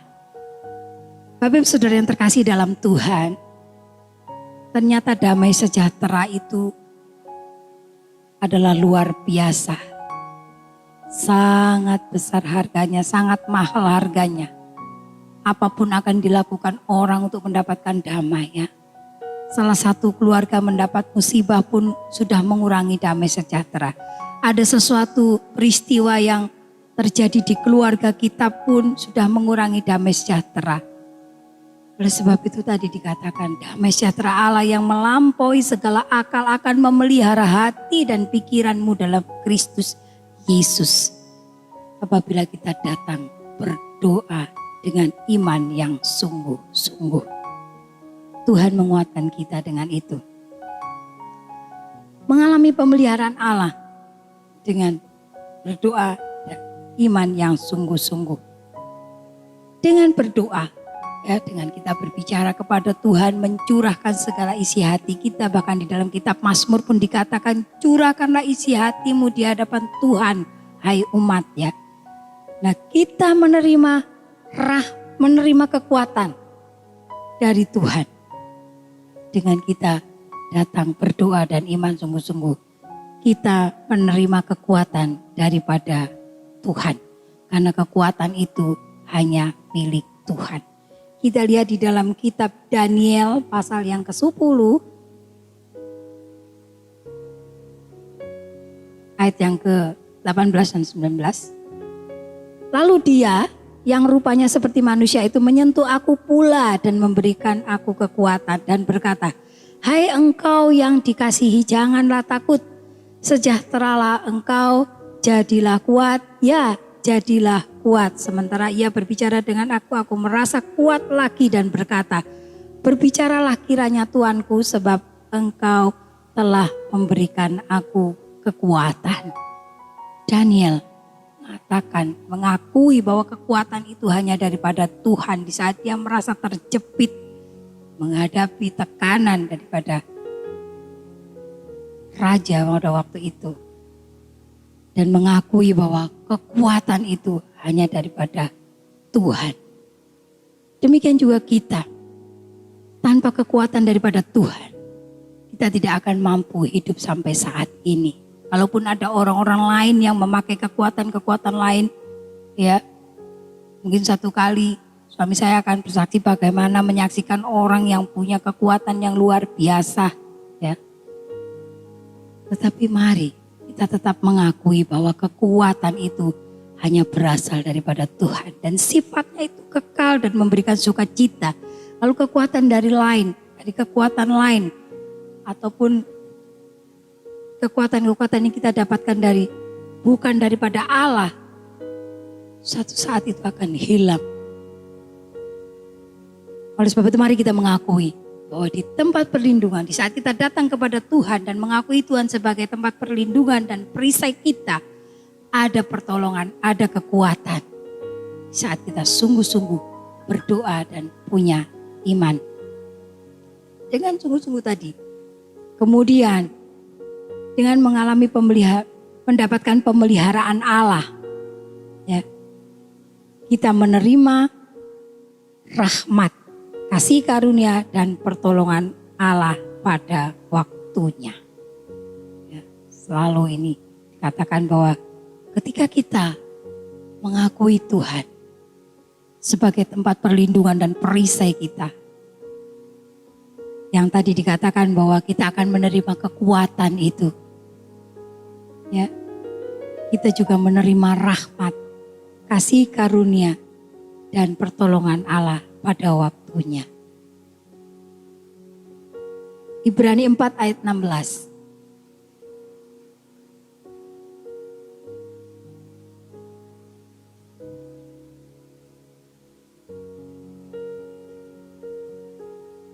Bapak Ibu Saudara yang terkasih dalam Tuhan, ternyata damai sejahtera itu adalah luar biasa. Sangat besar harganya, sangat mahal harganya. Apapun akan dilakukan orang untuk mendapatkan damai ya. Salah satu keluarga mendapat musibah pun sudah mengurangi damai sejahtera. Ada sesuatu peristiwa yang terjadi di keluarga kita pun sudah mengurangi damai sejahtera. Oleh sebab itu tadi dikatakan damai sejahtera Allah yang melampaui segala akal akan memelihara hati dan pikiranmu dalam Kristus Yesus. Apabila kita datang berdoa dengan iman yang sungguh-sungguh. Tuhan menguatkan kita dengan itu. Mengalami pemeliharaan Allah dengan berdoa dan iman yang sungguh-sungguh. Dengan berdoa, ya, dengan kita berbicara kepada Tuhan, mencurahkan segala isi hati kita. Bahkan di dalam kitab Mazmur pun dikatakan, curahkanlah isi hatimu di hadapan Tuhan, hai umat, ya. Nah, kita menerima kekuatan dari Tuhan. Dengan kita datang berdoa dan iman sungguh-sungguh, kita menerima kekuatan daripada Tuhan. Karena kekuatan itu hanya milik Tuhan. Kita lihat di dalam kitab Daniel pasal yang ke-10 ayat yang ke-18 dan 19. Lalu dia yang rupanya seperti manusia itu menyentuh aku pula dan memberikan aku kekuatan dan berkata, hai engkau yang dikasihi, janganlah takut, sejahteralah engkau, jadilah kuat, ya jadilah kuat. Sementara ia berbicara dengan aku merasa kuat lagi dan berkata, berbicaralah kiranya Tuanku, sebab engkau telah memberikan aku kekuatan. Daniel mengakui bahwa kekuatan itu hanya daripada Tuhan di saat dia merasa terjepit menghadapi tekanan daripada raja pada waktu itu. Dan mengakui bahwa kekuatan itu hanya daripada Tuhan. Demikian juga kita. Tanpa kekuatan daripada Tuhan, kita tidak akan mampu hidup sampai saat ini. Kalaupun ada orang-orang lain yang memakai kekuatan-kekuatan lain, ya, mungkin satu kali suami saya akan bersaksi bagaimana menyaksikan orang yang punya kekuatan yang luar biasa, ya. Tetapi mari kita tetap mengakui bahwa kekuatan itu hanya berasal daripada Tuhan. Dan sifatnya itu kekal dan memberikan sukacita. Lalu kekuatan dari kekuatan lain. Ataupun kekuatan-kekuatan yang kita dapatkan bukan daripada Allah. Suatu saat itu akan hilang. Oleh sebab itu mari kita mengakui bahwa di tempat perlindungan, di saat kita datang kepada Tuhan dan mengakui Tuhan sebagai tempat perlindungan dan perisai kita, ada pertolongan, ada kekuatan. Saat kita sungguh-sungguh berdoa dan punya iman. Dengan sungguh-sungguh tadi. Kemudian dengan mengalami mendapatkan pemeliharaan Allah. Ya, kita menerima rahmat, kasih karunia dan pertolongan Allah pada waktunya. Ya, selalu ini dikatakan bahwa ketika kita mengakui Tuhan sebagai tempat perlindungan dan perisai kita, yang tadi dikatakan bahwa kita akan menerima kekuatan itu, ya, kita juga menerima rahmat, kasih karunia dan pertolongan Allah pada waktunya. Ibrani 4 ayat 16.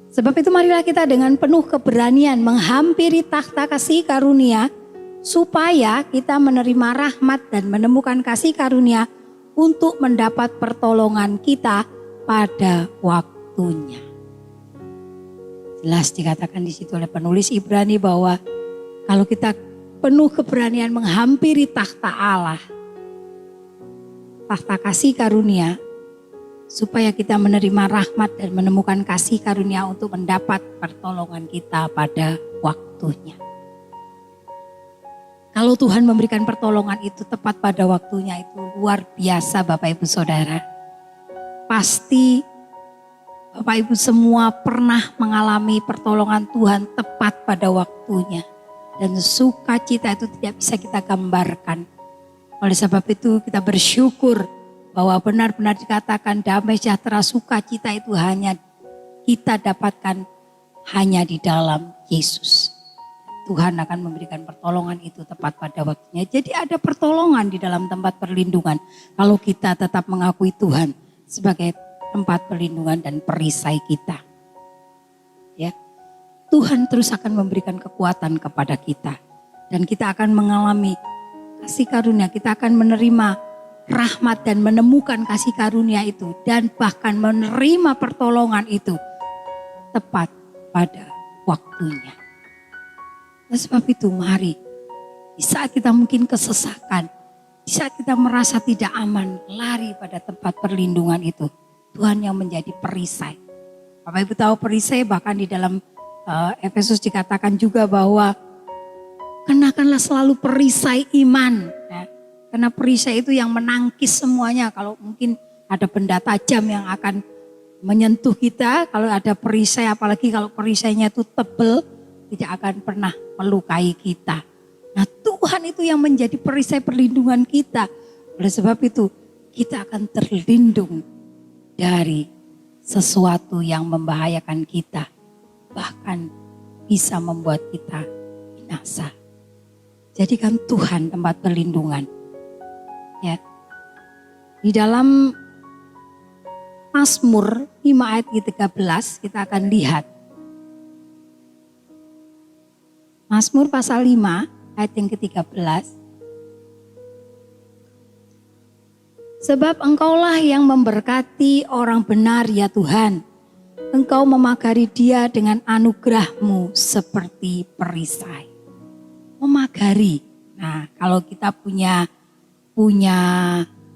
Sebab itu marilah kita dengan penuh keberanian menghampiri takhta kasih karunia, supaya kita menerima rahmat dan menemukan kasih karunia untuk mendapat pertolongan kita pada waktunya. Jelas dikatakan di situ oleh penulis Ibrani bahwa kalau kita penuh keberanian menghampiri takhta Allah, takhta kasih karunia, supaya kita menerima rahmat dan menemukan kasih karunia untuk mendapat pertolongan kita pada waktunya. Kalau Tuhan memberikan pertolongan itu tepat pada waktunya, itu luar biasa Bapak Ibu Saudara. Pasti Bapak Ibu semua pernah mengalami pertolongan Tuhan tepat pada waktunya. Dan sukacita itu tidak bisa kita gambarkan. Oleh sebab itu kita bersyukur bahwa benar-benar dikatakan damai sejahtera sukacita itu hanya kita dapatkan hanya di dalam Yesus. Tuhan akan memberikan pertolongan itu tepat pada waktunya. Jadi ada pertolongan di dalam tempat perlindungan kalau kita tetap mengakui Tuhan sebagai tempat perlindungan dan perisai kita. Ya. Tuhan terus akan memberikan kekuatan kepada kita dan kita akan mengalami kasih karunia, kita akan menerima rahmat dan menemukan kasih karunia itu dan bahkan menerima pertolongan itu tepat pada waktunya. Oleh sebab itu mari di saat kita mungkin kesesakan, di saat kita merasa tidak aman, lari pada tempat perlindungan itu. Tuhan yang menjadi perisai. Bapak Ibu tahu perisai bahkan di dalam Efesus dikatakan juga bahwa kenakanlah selalu perisai iman. Ya. Karena perisai itu yang menangkis semuanya. Kalau mungkin ada benda tajam yang akan menyentuh kita, kalau ada perisai, apalagi kalau perisainya itu tebal, tidak akan pernah melukai kita. Nah Tuhan itu yang menjadi perisai perlindungan kita. Oleh sebab itu kita akan terlindung dari sesuatu yang membahayakan kita. Bahkan bisa membuat kita binasa. Jadikan Tuhan tempat perlindungan. Ya. Di dalam Mazmur 5 ayat 13 kita akan lihat. Mazmur pasal 5 ayat yang ke-13. Sebab engkaulah yang memberkati orang benar ya Tuhan. Engkau memagari dia dengan anugerah-Mu seperti perisai. Memagari. Nah, kalau kita punya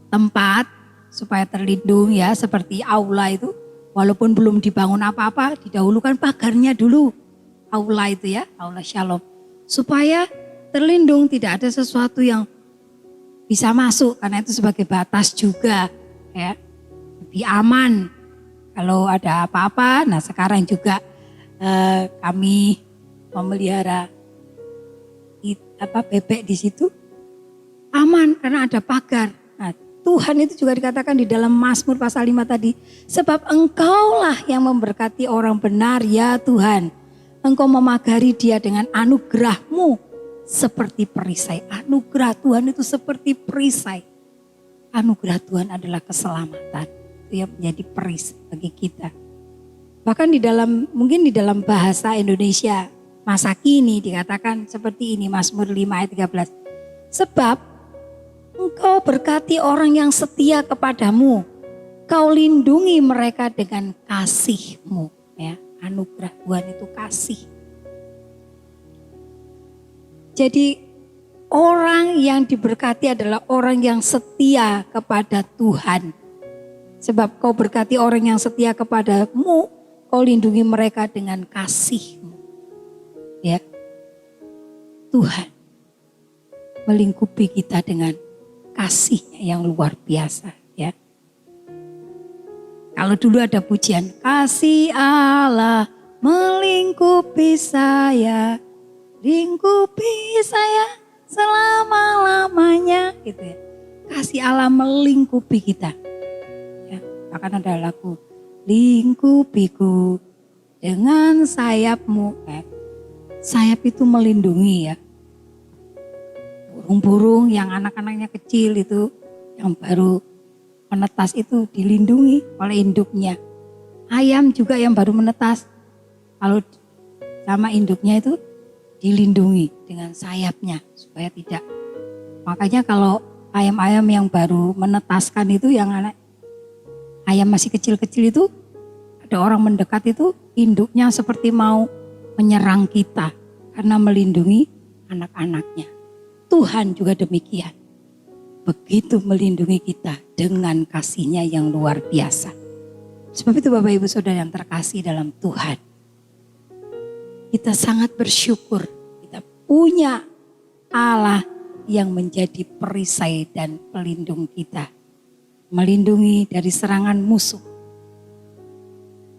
tempat supaya terlindung ya seperti aula itu. Walaupun belum dibangun apa-apa, didahulukan pagarnya dulu. Aula itu ya, aula shalom. Supaya terlindung, tidak ada sesuatu yang bisa masuk. Karena itu sebagai batas juga ya. Lebih aman kalau ada apa-apa. Nah sekarang juga kami memelihara bebek di situ. Aman karena ada pagar. Nah, Tuhan itu juga dikatakan di dalam Mazmur pasal 5 tadi. Sebab engkaulah yang memberkati orang benar ya Tuhan. Engkau memagari dia dengan anugerah-Mu seperti perisai. Anugerah Tuhan itu seperti perisai. Anugerah Tuhan adalah keselamatan. Itu yang menjadi perisai bagi kita. Bahkan mungkin di dalam bahasa Indonesia masa kini dikatakan seperti ini, Mazmur 5 ayat 13. Sebab engkau berkati orang yang setia kepadamu. Kau lindungi mereka dengan kasih-Mu. Ya. Anugerah Tuhan itu kasih. Jadi orang yang diberkati adalah orang yang setia kepada Tuhan. Sebab kau berkati orang yang setia kepadamu, kau lindungi mereka dengan kasih-Mu. Ya. Tuhan melingkupi kita dengan kasih-Nya yang luar biasa. Ya. Kalau dulu ada pujian, kasih Allah melingkupi saya, lingkupi saya selama-lamanya. Gitu ya. Kasih Allah melingkupi kita. Ya, bahkan ada lagu, lingkupiku dengan sayap-Mu. Sayap itu melindungi ya. Burung-burung yang anak-anaknya kecil itu, yang baru menetas itu dilindungi oleh induknya. Ayam juga yang baru menetas, kalau sama induknya itu dilindungi dengan sayapnya supaya tidak. Makanya kalau ayam-ayam yang baru menetaskan itu, yang anak ayam masih kecil-kecil itu, ada orang mendekat itu, induknya seperti mau menyerang kita karena melindungi anak-anaknya. Tuhan juga demikian. Begitu melindungi kita dengan kasih-Nya yang luar biasa. Sebab itu Bapak Ibu Saudara yang terkasih dalam Tuhan. Kita sangat bersyukur kita punya Allah yang menjadi perisai dan pelindung kita. Melindungi dari serangan musuh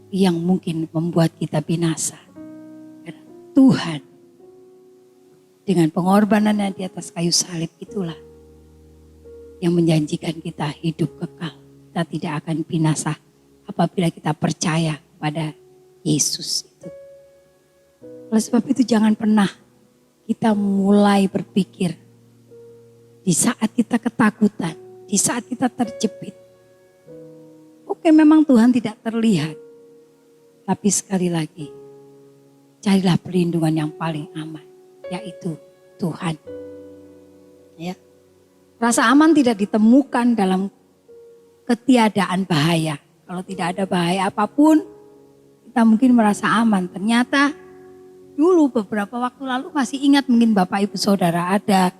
yang mungkin membuat kita binasa. Karena Tuhan dengan pengorbanannya di atas kayu salib itulah yang menjanjikan kita hidup kekal. Kita tidak akan binasa apabila kita percaya pada Yesus itu. Oleh sebab itu jangan pernah kita mulai berpikir di saat kita ketakutan, di saat kita terjepit. Oke, memang Tuhan tidak terlihat. Tapi sekali lagi, carilah perlindungan yang paling aman, yaitu Tuhan. Ya. Rasa aman tidak ditemukan dalam ketiadaan bahaya. Kalau tidak ada bahaya apapun, kita mungkin merasa aman. Ternyata dulu beberapa waktu lalu masih ingat mungkin Bapak Ibu Saudara ada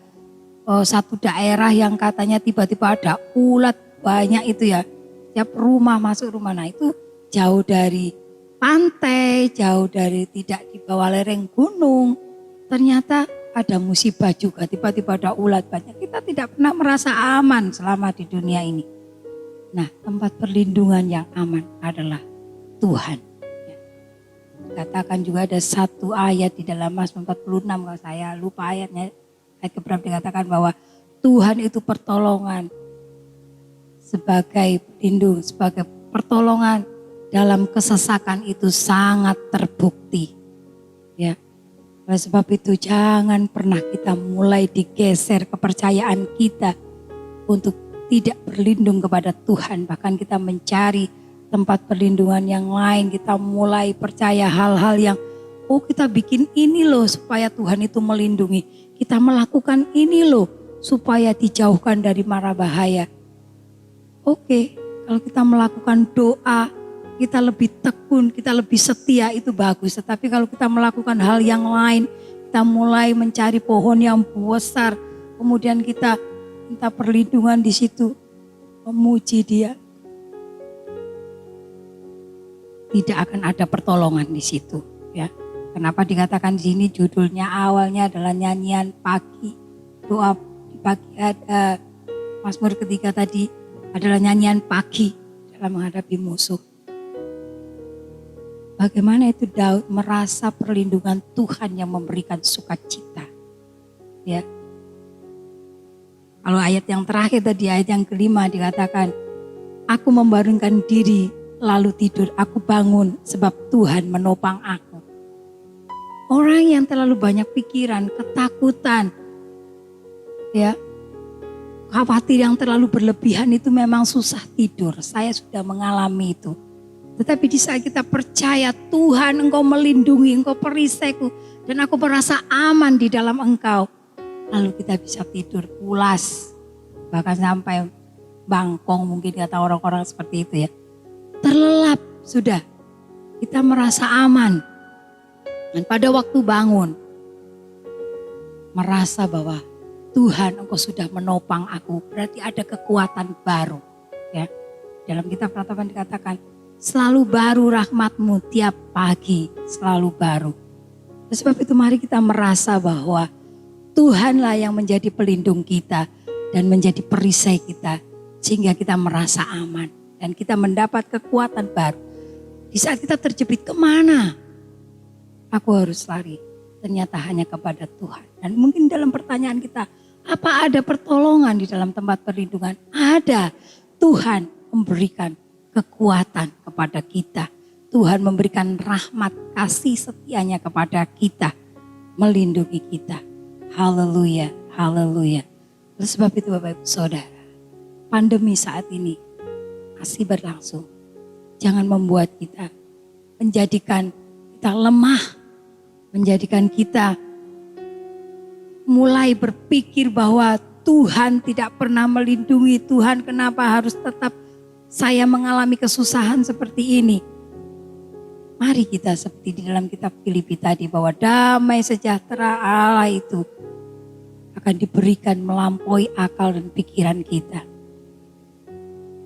satu daerah yang katanya tiba-tiba ada ulat banyak itu ya. Tiap rumah masuk rumah, nah itu jauh dari pantai, jauh dari tidak di bawah lereng gunung. Ternyata ada musibah juga, tiba-tiba ada ulat banyak. Kita tidak pernah merasa aman selama di dunia ini. Nah, tempat perlindungan yang aman adalah Tuhan. Katakan juga ada satu ayat di dalam Mazmur 46, kalau saya lupa ayatnya, ayat keberapa dikatakan bahwa Tuhan itu pertolongan sebagai pelindung, sebagai pertolongan dalam kesesakan itu sangat terbukti. Ya. Oleh sebab itu jangan pernah kita mulai digeser kepercayaan kita untuk tidak berlindung kepada Tuhan. Bahkan kita mencari tempat perlindungan yang lain. Kita mulai percaya hal-hal yang kita bikin ini loh supaya Tuhan itu melindungi. Kita melakukan ini loh supaya dijauhkan dari mara bahaya. Oke, kalau kita melakukan doa, kita lebih tekun, kita lebih setia itu bagus. Tetapi kalau kita melakukan hal yang lain, kita mulai mencari pohon yang besar, kemudian kita minta perlindungan di situ, memuji Dia, tidak akan ada pertolongan di situ. Ya, kenapa dikatakan di sini judulnya awalnya adalah nyanyian pagi, doa di pagi. Mazmur ketiga tadi adalah nyanyian pagi dalam menghadapi musuh. Bagaimana itu Daud merasa perlindungan Tuhan yang memberikan sukacita. Ya. Kalau ayat yang terakhir tadi, ayat yang kelima dikatakan, aku membaringkan diri lalu tidur, aku bangun sebab Tuhan menopang aku. Orang yang terlalu banyak pikiran, ketakutan, ya, khawatir yang terlalu berlebihan itu memang susah tidur. Saya sudah mengalami itu. Tetapi di saat kita percaya Tuhan Engkau melindungi, Engkau perisaiku, dan aku merasa aman di dalam Engkau. Lalu kita bisa tidur pulas. Bahkan sampai bangkong mungkin kata orang-orang seperti itu ya. Terlelap sudah. Kita merasa aman. Dan pada waktu bangun, merasa bahwa Tuhan Engkau sudah menopang aku. Berarti ada kekuatan baru. Ya. Dalam kitab Ratapan dikatakan, selalu baru rahmat-Mu tiap pagi, selalu baru. Oleh sebab itu mari kita merasa bahwa Tuhanlah yang menjadi pelindung kita dan menjadi perisai kita. Sehingga kita merasa aman dan kita mendapat kekuatan baru. Di saat kita terjepit, kemana aku harus lari? Ternyata hanya kepada Tuhan. Dan mungkin dalam pertanyaan kita, apa ada pertolongan di dalam tempat perlindungan? Ada. Tuhan memberikan kekuatan kepada kita. Tuhan memberikan rahmat kasih setianya kepada kita. Melindungi kita. Haleluya, haleluya. Oleh sebab itu Bapak Ibu Saudara, pandemi saat ini masih berlangsung. Jangan membuat kita, menjadikan kita lemah. Menjadikan kita mulai berpikir bahwa Tuhan tidak pernah melindungi. Tuhan kenapa harus tetap saya mengalami kesusahan seperti ini. Mari kita seperti di dalam kitab Filipi tadi bahwa damai sejahtera Allah itu akan diberikan melampaui akal dan pikiran kita.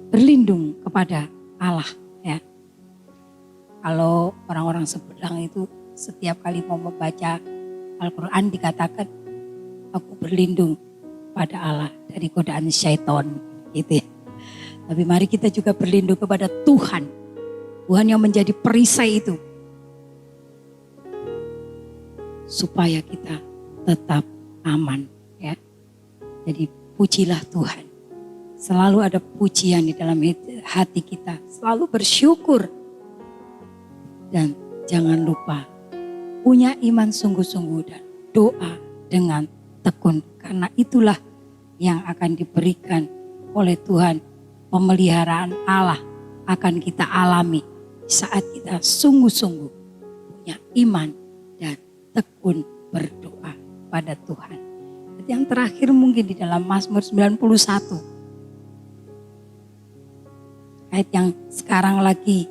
Berlindung kepada Allah ya. Kalau orang-orang seberang itu setiap kali mau membaca Al-Quran dikatakan aku berlindung pada Allah dari godaan syaitan gitu ya. Tapi mari kita juga berlindung kepada Tuhan. Tuhan yang menjadi perisai itu. Supaya kita tetap aman ya. Jadi pujilah Tuhan. Selalu ada pujian di dalam hati kita. Selalu bersyukur. Dan jangan lupa punya iman sungguh-sungguh dan doa dengan tekun. Karena itulah yang akan diberikan oleh Tuhan. Pemeliharaan Allah akan kita alami saat kita sungguh-sungguh punya iman dan tekun berdoa pada Tuhan. Yang terakhir mungkin di dalam Mazmur 91. Ayat yang sekarang lagi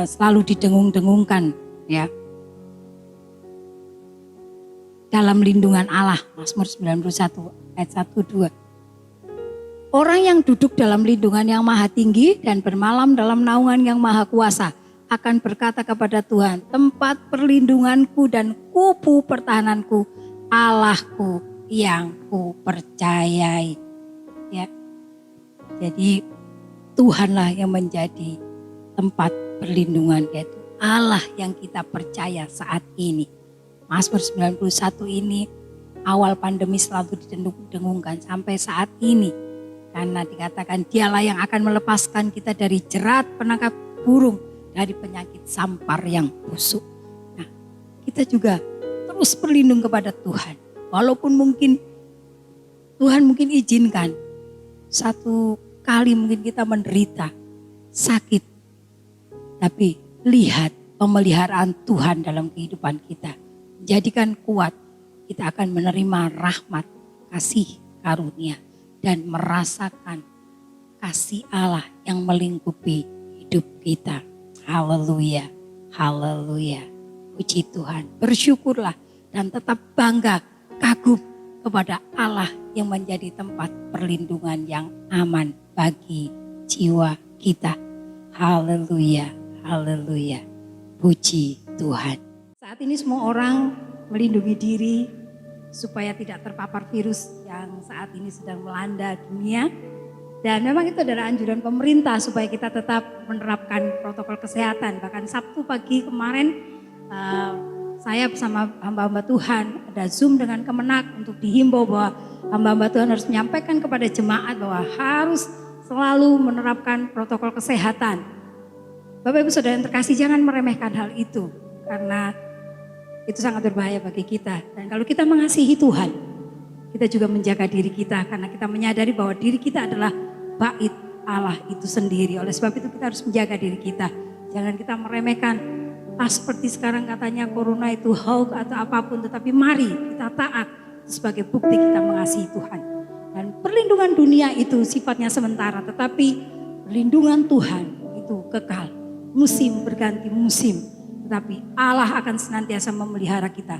selalu didengung-dengungkan ya. Dalam lindungan Allah, Mazmur 91 ayat 1-2. Orang yang duduk dalam lindungan yang maha tinggi dan bermalam dalam naungan yang maha kuasa akan berkata kepada Tuhan, tempat perlindunganku dan kubu pertahananku, Allahku yang ku percayai. Ya. Jadi Tuhanlah yang menjadi tempat perlindungan, yaitu Allah yang kita percaya saat ini. Mazmur 91 ini awal pandemi selalu didengungkan sampai saat ini. Karena dikatakan dialah yang akan melepaskan kita dari jerat penangkap burung, dari penyakit sampar yang busuk. Nah, kita juga terus berlindung kepada Tuhan. Walaupun mungkin Tuhan izinkan satu kali mungkin kita menderita, sakit. Tapi lihat pemeliharaan Tuhan dalam kehidupan kita. Jadikan kuat, kita akan menerima rahmat, kasih karunia. Dan merasakan kasih Allah yang melingkupi hidup kita. Haleluya, haleluya. Puji Tuhan, bersyukurlah dan tetap bangga, kagum kepada Allah yang menjadi tempat perlindungan yang aman bagi jiwa kita. Haleluya, haleluya. Puji Tuhan. Saat ini semua orang melindungi diri supaya tidak terpapar virus yang saat ini sedang melanda dunia. Dan memang itu adalah anjuran pemerintah supaya kita tetap menerapkan protokol kesehatan. Bahkan Sabtu pagi kemarin saya bersama hamba-hamba Tuhan ada Zoom dengan Kemenak untuk dihimbau bahwa hamba-hamba Tuhan harus menyampaikan kepada jemaat bahwa harus selalu menerapkan protokol kesehatan. Bapak Ibu Saudara yang terkasih, jangan meremehkan hal itu karena itu sangat berbahaya bagi kita. Dan kalau kita mengasihi Tuhan, kita juga menjaga diri kita karena kita menyadari bahwa diri kita adalah bait Allah itu sendiri. Oleh sebab itu kita harus menjaga diri kita. Jangan kita meremehkan, seperti sekarang katanya corona itu hoax atau apapun. Tetapi mari kita taat sebagai bukti kita mengasihi Tuhan. Dan perlindungan dunia itu sifatnya sementara. Tetapi perlindungan Tuhan itu kekal. Musim berganti musim. Tetapi Allah akan senantiasa memelihara kita.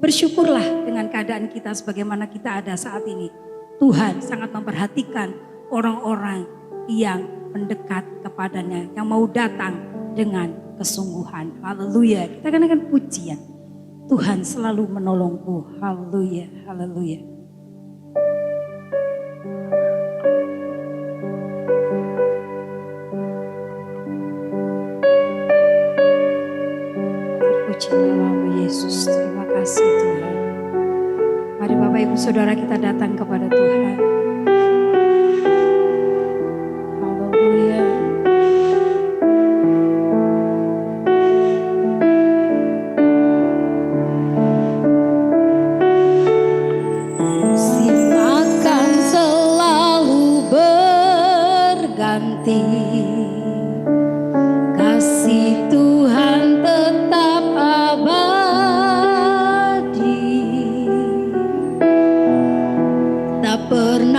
Bersyukurlah dengan keadaan kita sebagaimana kita ada saat ini. Tuhan sangat memperhatikan orang-orang yang mendekat kepadanya, yang mau datang dengan kesungguhan. Haleluya. Kita akan pujian. Tuhan selalu menolongku. Haleluya, haleluya. Puji namamu Yesus, terima kasih Tuhan. Mari Bapak Ibu Saudara kita datang kepada Tuhan. Haleluya. Musim akan selalu berganti. Kasih Tuhan tetap abadi, tak pernah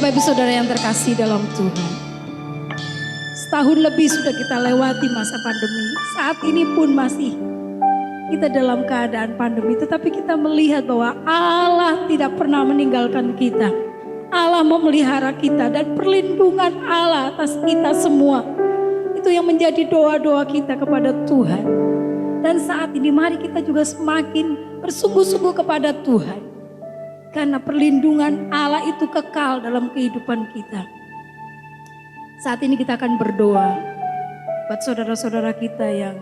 Bapak Ibu Saudara yang terkasih dalam Tuhan. Setahun lebih sudah kita lewati masa pandemi. Saat ini pun masih kita dalam keadaan pandemi. Tetapi kita melihat bahwa Allah tidak pernah meninggalkan kita. Allah memelihara kita dan perlindungan Allah atas kita semua. Itu yang menjadi doa-doa kita kepada Tuhan. Dan saat ini mari kita juga semakin bersungguh-sungguh kepada Tuhan. Karena perlindungan Allah itu kekal dalam kehidupan kita. Saat ini kita akan berdoa buat saudara-saudara kita yang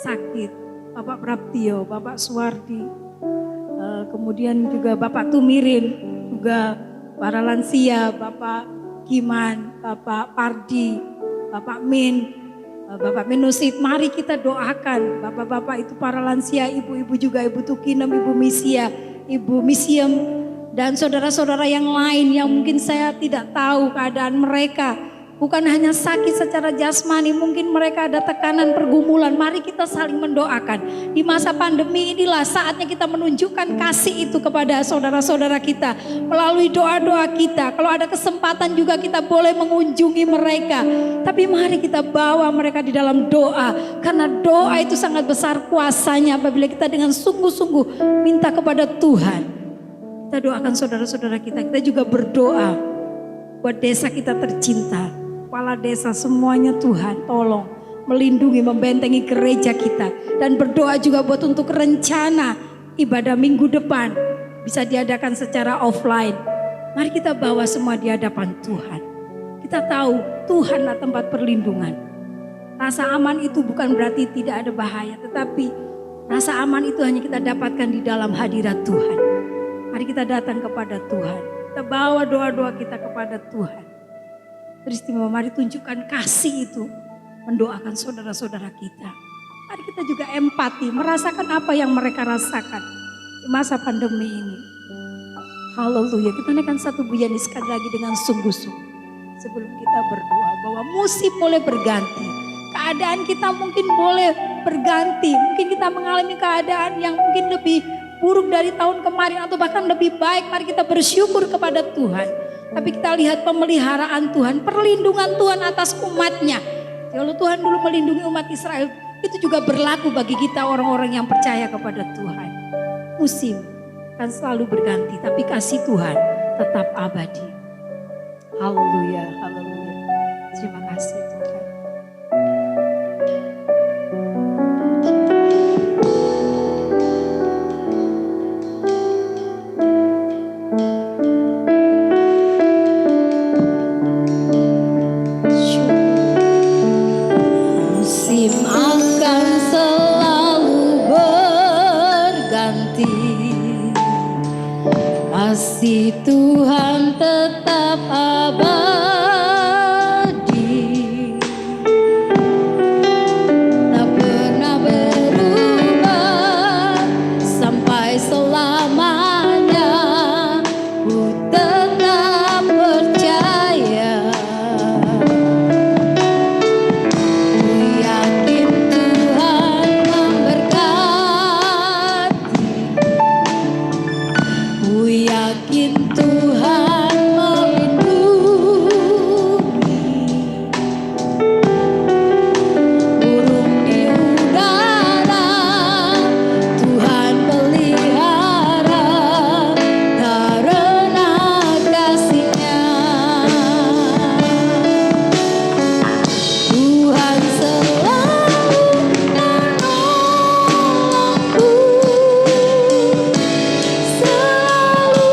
sakit. Bapak Praptio, Bapak Suwardi, kemudian juga Bapak Tumirin, juga para lansia, Bapak Giman, Bapak Pardi, Bapak Min, Bapak Menusit. Mari kita doakan Bapak-bapak itu para lansia, ibu-ibu juga, Ibu Tukinem, Ibu Misia, Ibu Misiem, dan saudara-saudara yang lain yang mungkin saya tidak tahu keadaan mereka. Bukan hanya sakit secara jasmani, mungkin mereka ada tekanan pergumulan. Mari kita saling mendoakan. Di masa pandemi inilah saatnya kita menunjukkan kasih itu kepada saudara-saudara kita. Melalui doa-doa kita. Kalau ada kesempatan juga kita boleh mengunjungi mereka. Tapi mari kita bawa mereka di dalam doa. Karena doa itu sangat besar kuasanya apabila kita dengan sungguh-sungguh minta kepada Tuhan. Kita doakan saudara-saudara kita. Kita juga berdoa buat desa kita tercinta. Kepala desa semuanya Tuhan tolong melindungi, membentengi gereja kita. Dan berdoa juga buat untuk rencana ibadah minggu depan bisa diadakan secara offline. Mari kita bawa semua di hadapan Tuhan. Kita tahu Tuhanlah tempat perlindungan. Rasa aman itu bukan berarti tidak ada bahaya. Tetapi rasa aman itu hanya kita dapatkan di dalam hadirat Tuhan. Mari kita datang kepada Tuhan. Kita bawa doa-doa kita kepada Tuhan. Teristimewa, mari tunjukkan kasih itu. Mendoakan saudara-saudara kita. Mari kita juga empati, merasakan apa yang mereka rasakan di masa pandemi ini. Haleluya, kita naikkan satu pujian sekali lagi dengan sungguh-sungguh. Sebelum kita berdoa bahwa musim boleh berganti. Keadaan kita mungkin boleh berganti. Mungkin kita mengalami keadaan yang mungkin lebih buruk dari tahun kemarin atau bahkan lebih baik. Mari kita bersyukur kepada Tuhan. Tapi kita lihat pemeliharaan Tuhan, perlindungan Tuhan atas umatnya. Kalau Tuhan dulu melindungi umat Israel, itu juga berlaku bagi kita orang-orang yang percaya kepada Tuhan. Musim kan selalu berganti, tapi kasih Tuhan tetap abadi. Haleluya, haleluya. Terima kasih Tuhan. Kasih Tuhan tetap abadi, tak pernah berubah sampai selamanya. Ku tetap percaya, ku yakin Tuhan memberkati, ku yakin Tuhan melindungi. Burung di udara Tuhan pelihara karena kasih-Nya. Tuhan selalu menolongku, selalu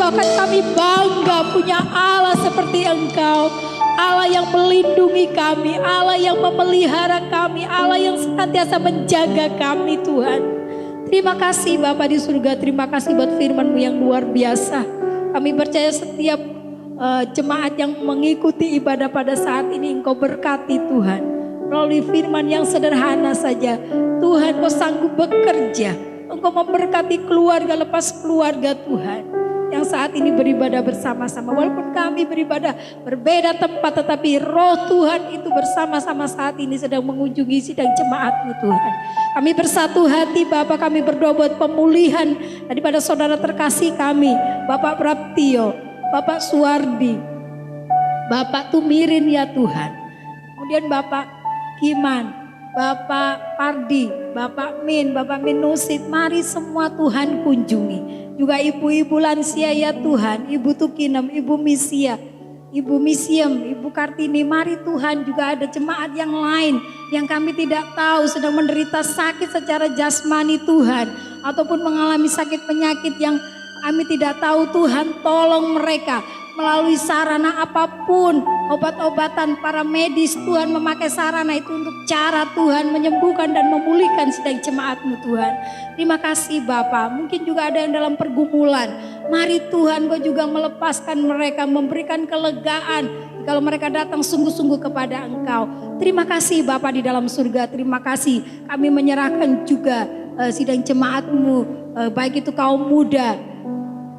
bahkan kami bangga punya Allah seperti Engkau. Allah yang melindungi kami, Allah yang memelihara kami, Allah yang senantiasa menjaga kami Tuhan. Terima kasih Bapa di surga, terima kasih buat firman-Mu yang luar biasa. Kami percaya setiap jemaat yang mengikuti ibadah pada saat ini Engkau berkati Tuhan. Melalui firman yang sederhana saja, Tuhan Kau sanggup bekerja. Engkau memberkati keluarga lepas keluarga Tuhan. Yang saat ini beribadah bersama-sama. Walaupun kami beribadah berbeda tempat, tetapi roh Tuhan itu bersama-sama saat ini sedang mengunjungi sidang jemaat-Mu Tuhan. Kami bersatu hati Bapak, kami berdoa buat pemulihan daripada saudara terkasih kami. Bapak Praptio, Bapak Suwardi, Bapak Tumirin ya Tuhan. Kemudian Bapak Kiman, Bapak Pardi, Bapak Min Nusit, mari semua Tuhan kunjungi. Juga ibu-ibu lansia ya Tuhan, Ibu Tukinem, Ibu Misia, Ibu Misiem, Ibu Kartini, mari Tuhan. Juga ada jemaat yang lain yang kami tidak tahu sedang menderita sakit secara jasmani Tuhan, ataupun mengalami sakit penyakit yang kami tidak tahu Tuhan. Tolong mereka melalui sarana apapun, obat-obatan para medis Tuhan, memakai sarana itu untuk cara Tuhan menyembuhkan dan memulihkan sidang jemaat-Mu Tuhan. Terima kasih Bapa. Mungkin juga ada yang dalam pergumulan, mari Tuhan Kau juga melepaskan mereka, memberikan kelegaan kalau mereka datang sungguh-sungguh kepada Engkau. Terima kasih Bapa di dalam surga, terima kasih. Kami menyerahkan juga sidang jemaat-Mu, baik itu kaum muda,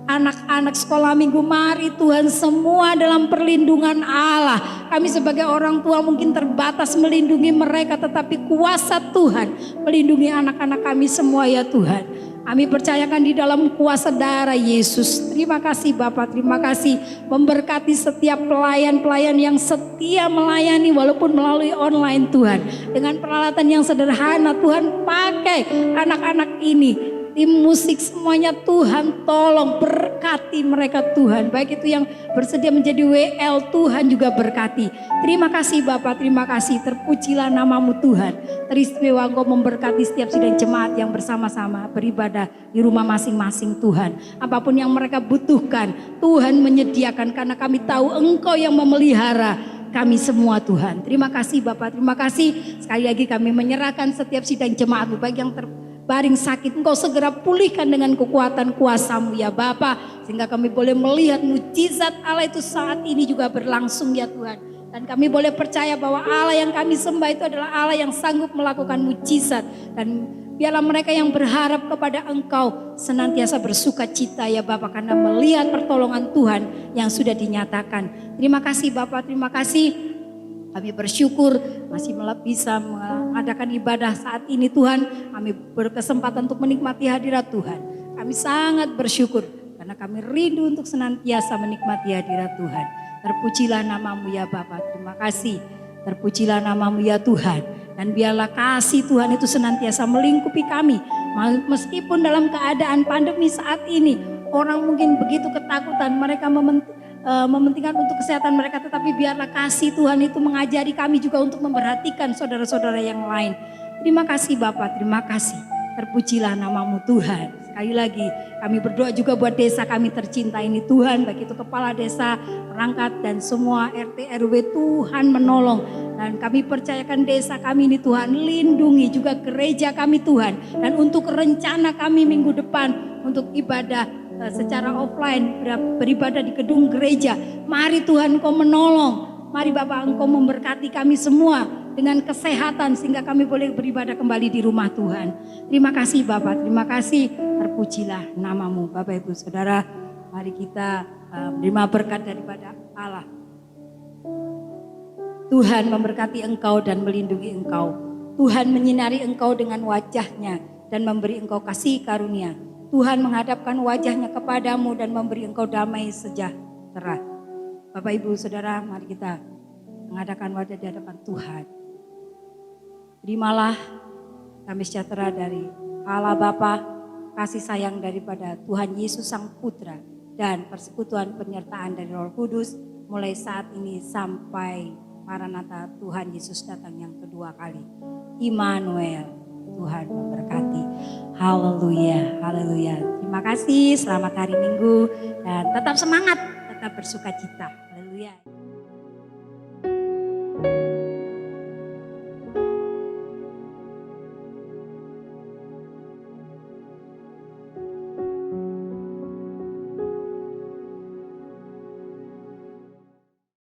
anak-anak sekolah minggu, mari Tuhan semua dalam perlindungan Allah. Kami sebagai orang tua mungkin terbatas melindungi mereka, tetapi kuasa Tuhan melindungi anak-anak kami semua ya Tuhan. Kami percayakan di dalam kuasa darah Yesus. Terima kasih Bapak, terima kasih memberkati setiap pelayan-pelayan yang setia melayani walaupun melalui online Tuhan. Dengan peralatan yang sederhana Tuhan, pakai anak-anak ini. Tim musik semuanya Tuhan tolong berkati mereka Tuhan. Baik itu yang bersedia menjadi WL, Tuhan juga berkati. Terima kasih Bapak, terima kasih. Terpujilah nama-Mu Tuhan. Teristimewa Engkau memberkati setiap sidang jemaat yang bersama-sama beribadah di rumah masing-masing Tuhan. Apapun yang mereka butuhkan Tuhan menyediakan, karena kami tahu Engkau yang memelihara kami semua Tuhan. Terima kasih Bapak, terima kasih. Sekali lagi kami menyerahkan setiap sidang jemaat-Mu, baik yang baring sakit, Engkau segera pulihkan dengan kekuatan kuasa-Mu ya Bapa, sehingga kami boleh melihat mujizat Allah itu saat ini juga berlangsung ya Tuhan. Dan kami boleh percaya bahwa Allah yang kami sembah itu adalah Allah yang sanggup melakukan mujizat. Dan biarlah mereka yang berharap kepada Engkau senantiasa bersuka cita ya Bapak, karena melihat pertolongan Tuhan yang sudah dinyatakan. Terima kasih Bapak, terima kasih. Kami bersyukur masih bisa mengadakan ibadah saat ini Tuhan. Kami berkesempatan untuk menikmati hadirat Tuhan. Kami sangat bersyukur karena kami rindu untuk senantiasa menikmati hadirat Tuhan. Terpujilah nama-Mu ya Bapa, terima kasih. Terpujilah nama-Mu ya Tuhan. Dan biarlah kasih Tuhan itu senantiasa melingkupi kami. Meskipun dalam keadaan pandemi saat ini, orang mungkin begitu ketakutan, mereka mementingkan untuk kesehatan mereka, tetapi biarlah kasih Tuhan itu mengajari kami juga untuk memperhatikan saudara-saudara yang lain. Terima kasih Bapak, terima kasih. Terpujilah nama-Mu Tuhan. Sekali lagi kami berdoa juga buat desa kami tercinta ini Tuhan, baik itu kepala desa, perangkat dan semua RT RW, Tuhan menolong. Dan kami percayakan desa kami ini Tuhan, lindungi juga gereja kami Tuhan. Dan untuk rencana kami minggu depan untuk ibadah secara offline, beribadah di gedung gereja, mari Tuhan Engkau menolong. Mari Bapak Engkau memberkati kami semua dengan kesehatan sehingga kami boleh beribadah kembali di rumah Tuhan. Terima kasih Bapak, terima kasih. Terpujilah nama-Mu Bapak Ibu Saudara. Mari kita menerima berkat daripada Allah. Tuhan memberkati engkau dan melindungi engkau. Tuhan menyinari engkau dengan wajah-Nya dan memberi engkau kasih karunia. Tuhan menghadapkan wajah-Nya kepadamu dan memberi engkau damai sejahtera. Bapak Ibu Saudara, mari kita mengadakan wajah di hadapan Tuhan. Terimalah damai sejahtera dari Allah Bapa, kasih sayang daripada Tuhan Yesus Sang Putra, dan persekutuan penyertaan dari Roh Kudus mulai saat ini sampai Maranatha Tuhan Yesus datang yang kedua kali. Immanuel, Tuhan memberkati. Haleluya, haleluya. Terima kasih, selamat hari Minggu dan tetap semangat, tetap bersuka cita. Haleluya.